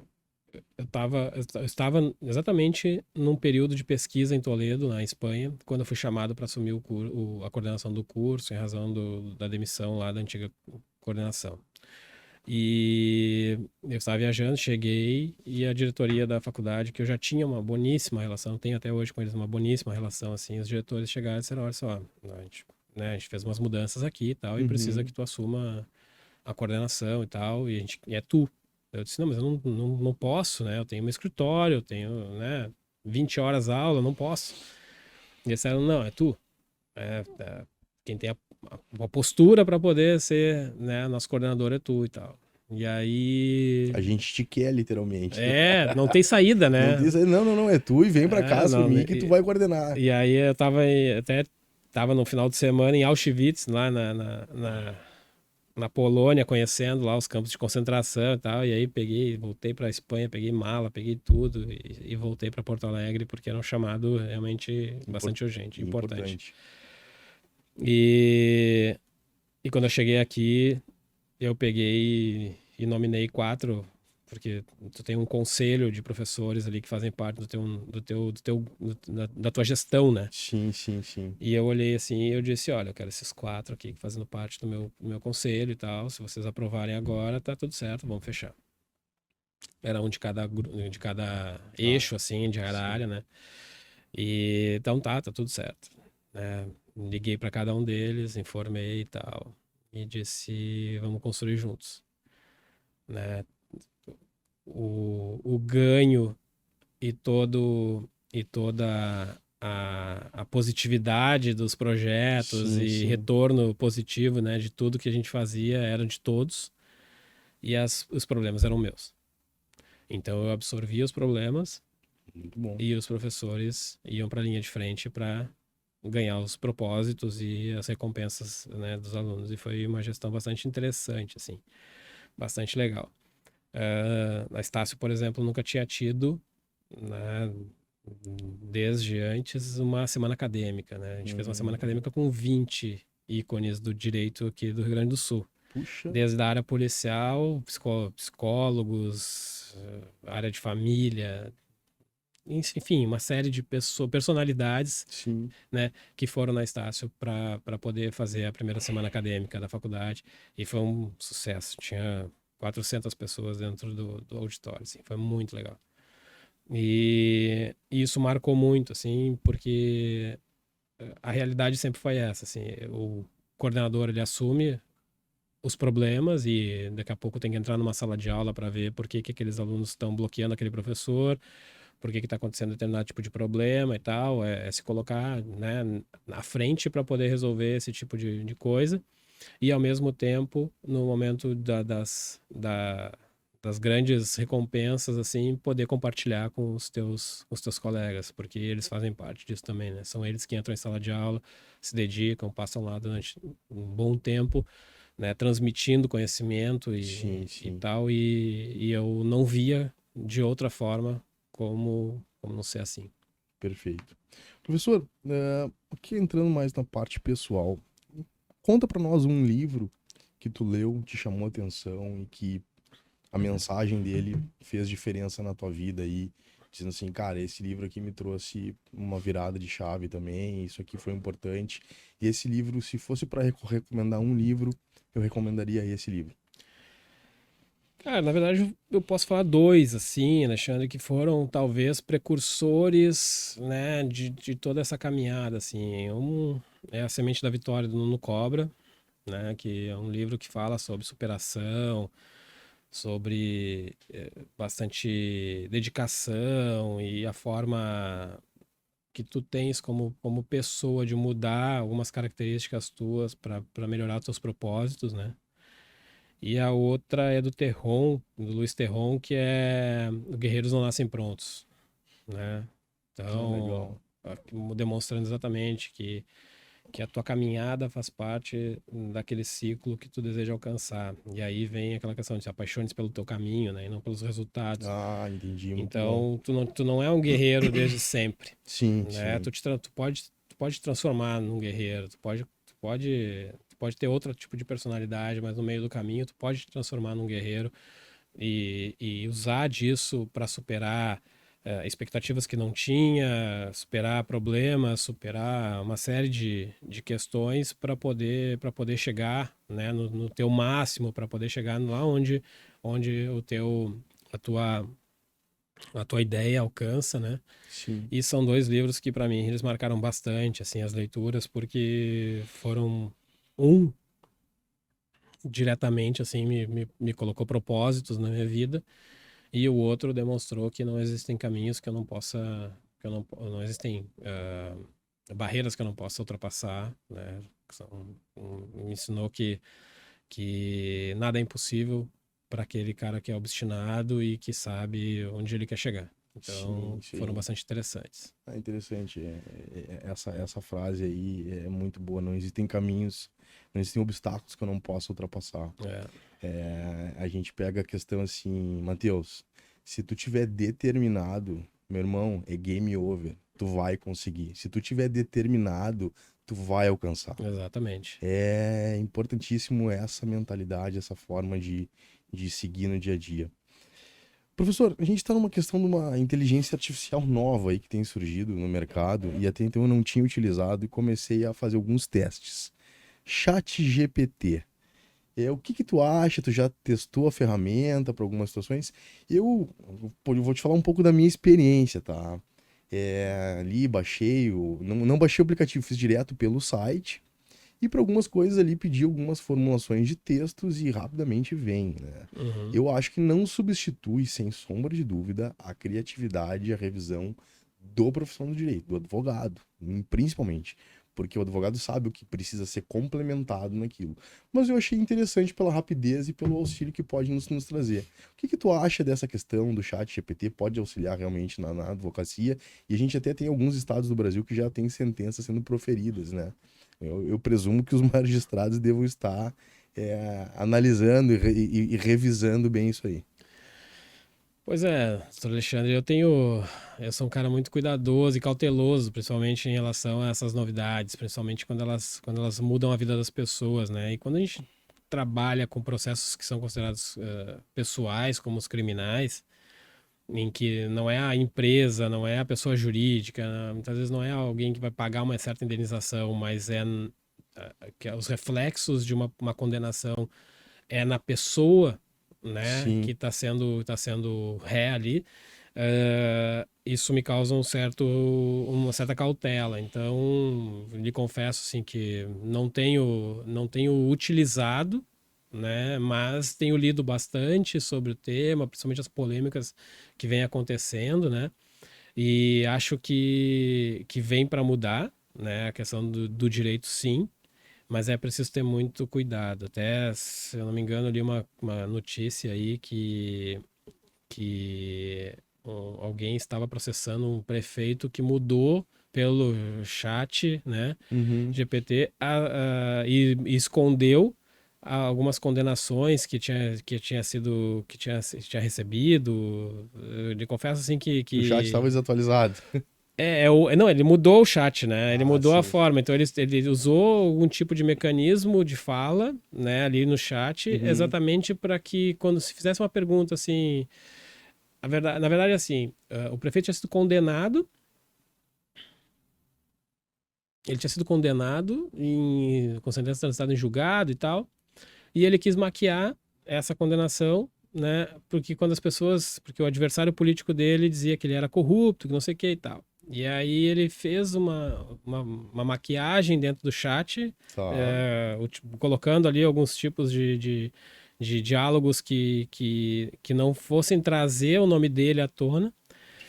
estava exatamente num período de pesquisa em Toledo, na Espanha, quando eu fui chamado para assumir a coordenação do curso, em razão da demissão lá da antiga coordenação. E eu estava viajando, cheguei e a diretoria da faculdade, que eu já tinha uma boníssima relação, tenho até hoje com eles uma boníssima relação, assim, os diretores chegaram e disseram, olha só, a gente fez umas mudanças aqui e tal, e precisa uhum, que tu assuma a coordenação e tal, e é tu. Eu disse, não, mas eu não posso, né? Eu tenho meu escritório, eu tenho, né, 20 horas aula, não posso. E eles disseram, não, é tu. Quem tem a postura para poder ser, né, nosso coordenador é tu e tal. E aí, a gente te quer literalmente. não tem saída, Não né? diz, não, não, não, é tu e vem pra cá Não, assumir que tu vai coordenar. e aí eu tava até tava no final de semana em Auschwitz, lá na Polônia, conhecendo lá os campos de concentração e tal. E aí voltei para Espanha, peguei mala, peguei tudo e voltei para Porto Alegre porque era um chamado realmente Impor- bastante urgente, importante. Importante. E, e quando eu cheguei aqui, eu peguei e nominei 4, porque tu tem um conselho de professores ali que fazem parte da tua gestão, né? Sim, sim, sim. E eu olhei assim e eu disse, olha, eu quero esses 4 aqui fazendo parte do meu conselho e tal. Se vocês aprovarem agora, tá tudo certo, vamos fechar. Era um de cada Ah, eixo, assim, de cada sim. área, né? E então tá tudo certo. Né? Liguei para cada um deles, informei e tal. E disse, vamos construir juntos. Né? O ganho e toda a positividade dos projetos Sim, e sim. retorno positivo, né, de tudo que a gente fazia eram de todos e os problemas eram meus. Então eu absorvia os problemas Muito bom. e os professores iam para a linha de frente para ganhar os propósitos e as recompensas, né, dos alunos. E foi uma gestão bastante interessante, assim, bastante legal. A Estácio, por exemplo, nunca tinha tido, né, desde antes, uma semana acadêmica, né? A gente fez uma semana Hum, acadêmica com 20 ícones do direito aqui do Rio Grande do Sul. puxa, Desde a área policial, psicólogos, área de família, enfim, uma série de personalidades, sim. né, que foram na Estácio para poder fazer a primeira semana acadêmica da faculdade. E foi um sucesso. Tinha 400 pessoas dentro do auditório, assim, foi muito legal. E isso marcou muito, assim, porque a realidade sempre foi essa, assim, o coordenador ele assume os problemas e daqui a pouco tem que entrar numa sala de aula para ver por que aqueles alunos estão bloqueando aquele professor, por que está acontecendo determinado tipo de problema e tal, é se colocar, né, na frente para poder resolver esse tipo de coisa e ao mesmo tempo, no momento das grandes recompensas, assim, poder compartilhar com os teus colegas, porque eles fazem parte disso também, né? São eles que entram em sala de aula, se dedicam, passam lá durante um bom tempo, né? Transmitindo conhecimento Sim, e sim. tal, e eu não via de outra forma como não ser assim. Perfeito. Professor, aqui entrando mais na parte pessoal, conta pra nós um livro que tu leu, te chamou a atenção e que a mensagem dele fez diferença na tua vida aí, dizendo assim, cara, esse livro aqui me trouxe uma virada de chave também, isso aqui foi importante. E esse livro, se fosse para recomendar um livro, eu recomendaria esse livro. Cara, na verdade, eu posso falar dois, assim, Alexandre, que foram talvez precursores, né, de toda essa caminhada, assim. Um é A Semente da Vitória do Nuno Cobra, né, que é um livro que fala sobre superação, sobre bastante dedicação e a forma que tu tens como pessoa de mudar algumas características tuas para melhorar os teus propósitos, né? E a outra é do Terron, do Luiz Terron, que é Guerreiros Não Nascem Prontos, né? Ah, Então, legal. demonstrando exatamente que a tua caminhada faz parte daquele ciclo que tu deseja alcançar. E aí vem aquela questão de se apaixones pelo teu caminho, né? E não pelos resultados. Ah, entendi, muito bom. Então, tu não é um guerreiro desde sempre, Sim, né? sim. Tu pode te transformar num guerreiro, tu pode ter outro tipo de personalidade, mas no meio do caminho tu pode te transformar num guerreiro e usar disso para superar expectativas que não tinha, superar problemas, superar uma série de questões para poder chegar, né, no teu máximo, para poder chegar lá onde a tua ideia alcança, né? Sim. E são dois livros que para mim eles marcaram bastante assim as leituras porque foram um diretamente assim me colocou propósitos na minha vida e o outro demonstrou que não existem caminhos que eu não possa não existem barreiras que eu não possa ultrapassar, né? Me ensinou que nada é impossível para aquele cara que é obstinado e que sabe onde ele quer chegar. Sim, Então, foram sim. bastante interessantes. É interessante. Essa frase aí é muito boa. Não existem caminhos, não existem obstáculos que eu não possa ultrapassar. É, A gente pega a questão assim, Matheus, se tu tiver determinado, meu irmão, é game over. Tu vai conseguir. Se tu tiver determinado, tu vai alcançar. exatamente. É importantíssimo essa mentalidade, essa forma de seguir no dia a dia. Professor, a gente está numa questão de uma inteligência artificial nova aí que tem surgido no mercado e até então eu não tinha utilizado e comecei a fazer alguns testes. Chat GPT. O que que tu acha? Tu já testou a ferramenta para algumas situações? Eu vou te falar um pouco da minha experiência, tá? Ali baixei, não baixei o aplicativo, fiz direto pelo site. E para algumas coisas ali pedi algumas formulações de textos e rapidamente vem, né? Uhum. Eu acho que não substitui, sem sombra de dúvida, a criatividade e a revisão do profissional do direito, do advogado, principalmente. Porque o advogado sabe o que precisa ser complementado naquilo. Mas eu achei interessante pela rapidez e pelo auxílio que pode nos trazer. O que que tu acha dessa questão do chat GPT? Pode auxiliar realmente na advocacia? E a gente até tem alguns estados do Brasil que já tem sentenças sendo proferidas, né? Eu presumo que os magistrados devam estar analisando e revisando bem isso aí. Pois é, doutor Alexandre, eu sou um cara muito cuidadoso e cauteloso, principalmente em relação a essas novidades, principalmente quando elas mudam a vida das pessoas, né? E quando a gente trabalha com processos que são considerados pessoais, como os criminais, em que não é a empresa, não é a pessoa jurídica, né? Muitas vezes não é alguém que vai pagar uma certa indenização, mas que os reflexos de uma condenação é na pessoa, né, que Sim, está sendo ré ali. Isso me causa uma certa cautela. Então, lhe confesso assim que não tenho utilizado, né, mas tenho lido bastante sobre o tema, principalmente as polêmicas que vêm acontecendo, né, e acho que vem para mudar, né, a questão do direito, sim, mas é preciso ter muito cuidado. Até, se eu não me engano, eu li uma notícia aí que alguém estava processando um prefeito que mudou pelo chat, né, uhum, GPT, e escondeu algumas condenações que tinha recebido. Eu lhe confesso assim que, que o chat que estava desatualizado. não, ele mudou o chat, né? Ele Ah, mudou a sim. forma. Então ele usou algum tipo de mecanismo de fala, né, ali no chat, Uhum, exatamente para que quando se fizesse uma pergunta assim, na verdade assim, o prefeito tinha sido condenado, ele tinha sido condenado com sentença transitada em julgado e tal, e ele quis maquiar essa condenação né? Porque o adversário político dele dizia que ele era corrupto, que não sei o que e tal. E aí ele fez uma maquiagem dentro do chat, Tá. colocando ali alguns tipos de diálogos que não fossem trazer o nome dele à tona.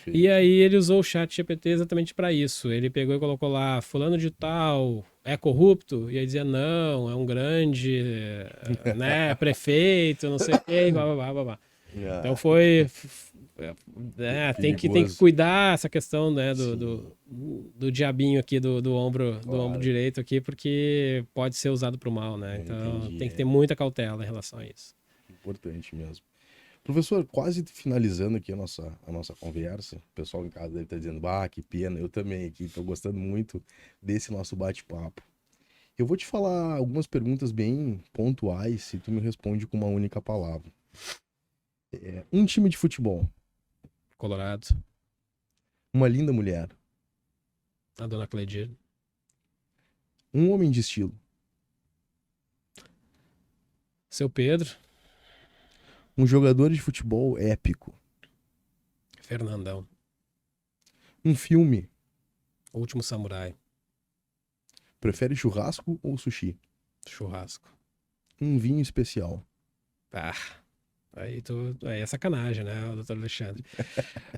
E Perfeito. aí ele usou o chat GPT exatamente para isso. Ele pegou e colocou lá, fulano de tal é corrupto? E aí dizia, não, é um grande, né, prefeito, não sei o quê, blá, blá, blá, blá, blá. Então Ah, tem que perigoso. cuidar essa questão, né, do, Sim, do, do diabinho aqui do ombro claro. direito aqui, porque pode ser usado para o mal, né? Eu Então entendi. tem que ter É muita cautela em relação a isso. importante mesmo. Professor, quase finalizando aqui a nossa conversa, o pessoal em casa deve estar dizendo, que pena, eu também aqui, estou gostando muito desse nosso bate-papo. Eu vou te falar algumas perguntas bem pontuais e tu me responde com uma única palavra. Um time de futebol, Colorado, uma linda mulher, a dona Cleidir, um homem de estilo, seu Pedro, um jogador de futebol épico, Fernandão, um filme, o último samurai, prefere churrasco ou sushi, churrasco. um vinho especial. Ah, aí é sacanagem, né, doutor Alexandre?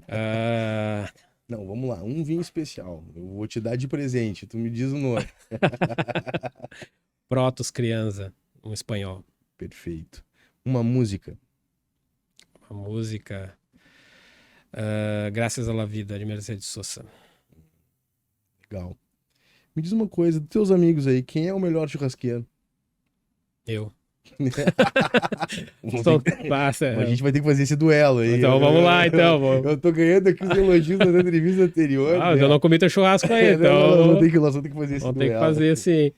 Ah, Não, vamos lá, um vinho especial. Eu vou te dar de presente, tu me diz o nome. Protos Criança, um espanhol. Perfeito. Uma música. Uma música, Graças à la Vida, de Mercedes Sosa. Legal. Me diz uma coisa, dos teus amigos aí, quem é o melhor churrasqueiro? Eu. Vamos ter Sou, que- passa, A gente vai ter que fazer esse duelo aí. então vamos lá, então. Eu tô ganhando aqui os elogios da entrevista anterior, Ah, eu né? não comi teu churrasco aí, Não, então nós vamos ter que fazer esse vamos ter que duelo. fazer assim.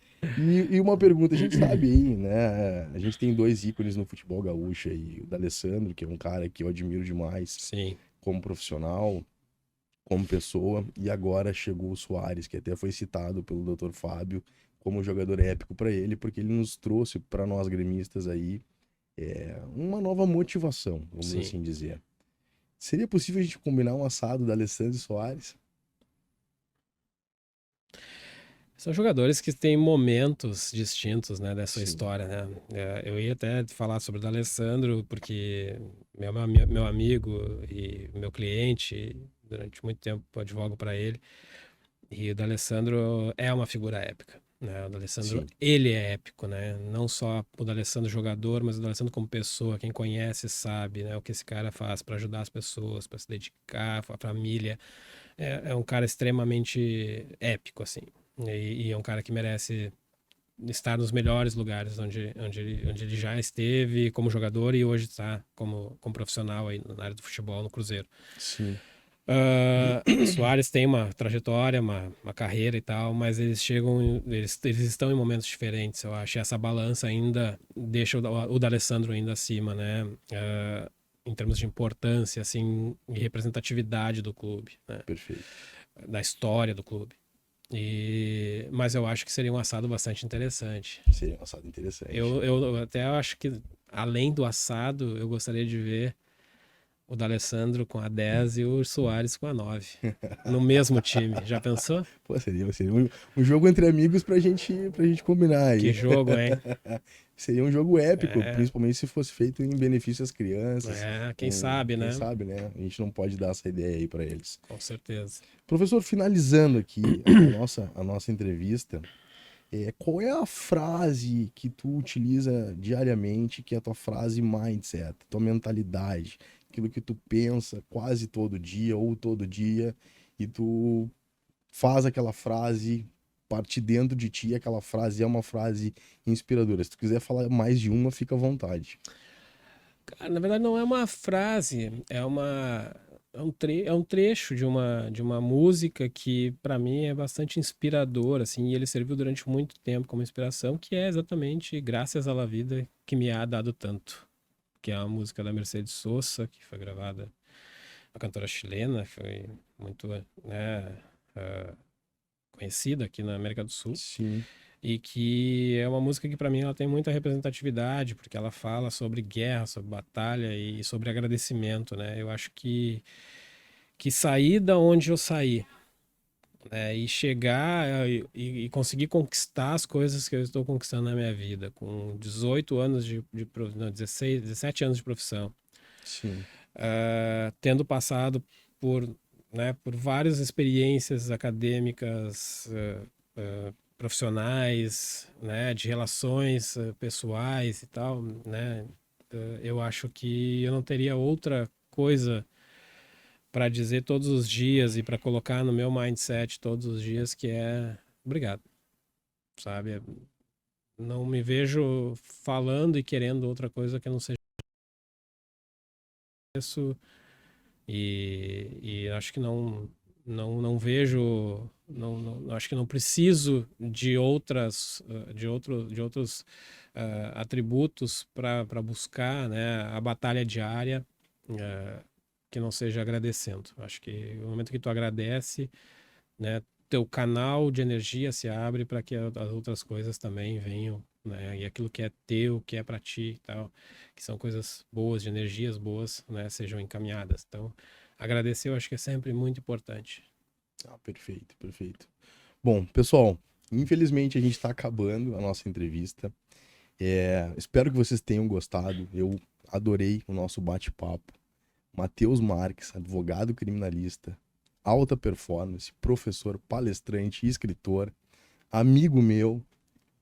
E uma pergunta, a gente sabe aí, né? A gente tem dois ícones no futebol gaúcho aí, o D'Alessandro, que é um cara que eu admiro demais Sim, como profissional, como pessoa, e agora chegou o Soares, que até foi citado pelo Dr. Fábio como jogador épico para ele, porque ele nos trouxe para nós gremistas aí uma nova motivação, vamos sim. assim dizer. Seria possível a gente combinar um assado da Alessandro e Soares? São jogadores que têm momentos distintos, né, dessa Sim, história, né? Eu ia até falar sobre o D'Alessandro, porque meu amigo e meu cliente, durante muito tempo eu advogo para ele, e o D'Alessandro é uma figura épica, né? O D'Alessandro, sim, ele é épico, né? Não só o D'Alessandro jogador, mas o D'Alessandro como pessoa, quem conhece sabe, né, o que esse cara faz para ajudar as pessoas, para se dedicar à família. É um cara extremamente épico, assim. E é um cara que merece estar nos melhores lugares onde ele já esteve como jogador e hoje está como profissional aí na área do futebol no Cruzeiro. sim, O Soares tem uma trajetória, uma carreira e tal, mas eles estão em momentos diferentes, eu acho. E essa balança ainda deixa o D'Alessandro ainda acima, né? Em termos de importância, assim, e representatividade do clube, né? perfeito. Da história do clube. Mas eu acho que seria um assado bastante interessante. Seria um assado interessante. Eu até acho que, além do assado, eu gostaria de ver o D'Alessandro com a 10 e o Soares com a 9 no mesmo time. Já pensou? Pô, seria um jogo entre amigos pra gente combinar Que aí. jogo, hein? Seria um jogo épico, É, principalmente se fosse feito em benefício às crianças. quem sabe, Quem né? sabe, né? A gente não pode dar essa ideia aí pra eles. Com certeza. Professor, finalizando aqui a nossa entrevista, qual é a frase que tu utiliza diariamente, que é a tua frase mindset, tua mentalidade, aquilo que tu pensa quase todo dia ou todo dia, e tu faz aquela frase partir dentro de ti, aquela frase é uma frase inspiradora. Se tu quiser falar mais de uma, fica à vontade. Cara, na verdade não é uma frase, é um trecho de uma música que para mim é bastante inspirador, assim, e ele serviu durante muito tempo como inspiração, que é exatamente Graças à la Vida que me há dado tanto, que é uma música da Mercedes Sosa, que foi gravada, uma cantora chilena, que foi muito, né, conhecida aqui na América do Sul. Sim, e que é uma música que para mim ela tem muita representatividade, porque ela fala sobre guerra, sobre batalha e sobre agradecimento, né? Eu acho que sair da onde eu saí, né, e chegar e conseguir conquistar as coisas que eu estou conquistando na minha vida, com 18 anos não, 16, 17 anos de profissão, Sim. tendo passado por, né, por várias experiências acadêmicas, profissionais, né, de relações pessoais e tal, né, eu acho que eu não teria outra coisa para dizer todos os dias e para colocar no meu mindset todos os dias que é obrigado, sabe? Não me vejo falando e querendo outra coisa que não seja isso e acho que não vejo acho que não preciso de outros atributos para buscar, né, a batalha diária, que não seja agradecendo. Acho que no momento que tu agradece, né, teu canal de energia se abre para que as outras coisas também venham, né, e aquilo que é teu, que é para ti e tal, que são coisas boas, de energias boas, né, sejam encaminhadas. Então, agradecer eu acho que é sempre muito importante. Ah, perfeito, perfeito. Bom, pessoal, infelizmente a gente está acabando a nossa entrevista. Espero que vocês tenham gostado. Eu adorei o nosso bate-papo. Matheus Marques, advogado criminalista, alta performance, professor, palestrante, escritor, amigo meu.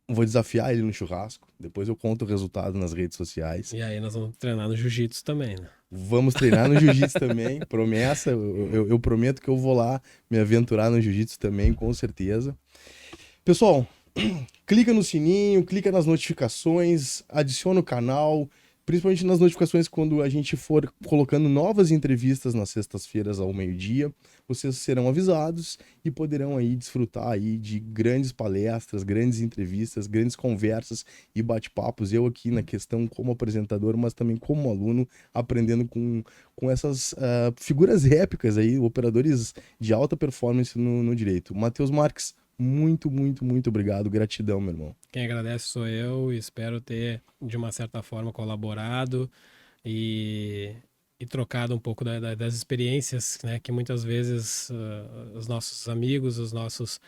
Vou desafiar ele no churrasco. Depois eu conto o resultado nas redes sociais. E aí nós vamos treinar no jiu-jitsu também, né? Vamos treinar no jiu-jitsu também. Promessa, eu prometo que eu vou lá me aventurar no jiu-jitsu também, com certeza. Pessoal, clica no sininho, clica nas notificações, adiciona o canal, principalmente nas notificações quando a gente for colocando novas entrevistas nas sextas-feiras ao meio-dia, vocês serão avisados e poderão aí desfrutar aí de grandes palestras, grandes entrevistas, grandes conversas e bate-papos. Eu aqui na questão como apresentador, mas também como aluno, aprendendo com essas figuras épicas aí, operadores de alta performance no direito. Matheus Marques, muito, muito, muito obrigado. Gratidão, meu irmão. Quem agradece sou eu e espero ter, de uma certa forma, colaborado e, e trocado um pouco das experiências, né, que muitas vezes os nossos amigos, os nossos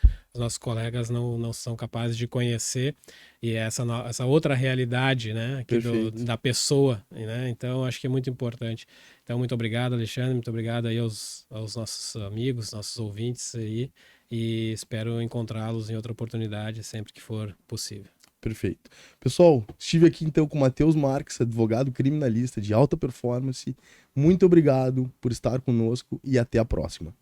colegas não são capazes de conhecer, e essa outra realidade, né, aqui Perfeito. da pessoa, né? Então acho que é muito importante. Então muito obrigado, Alexandre, muito obrigado aí aos nossos amigos, nossos ouvintes aí, e espero encontrá-los em outra oportunidade sempre que for possível. Perfeito. Pessoal, estive aqui então com o Matheus Marques, advogado criminalista de alta performance. Muito obrigado por estar conosco e até a próxima.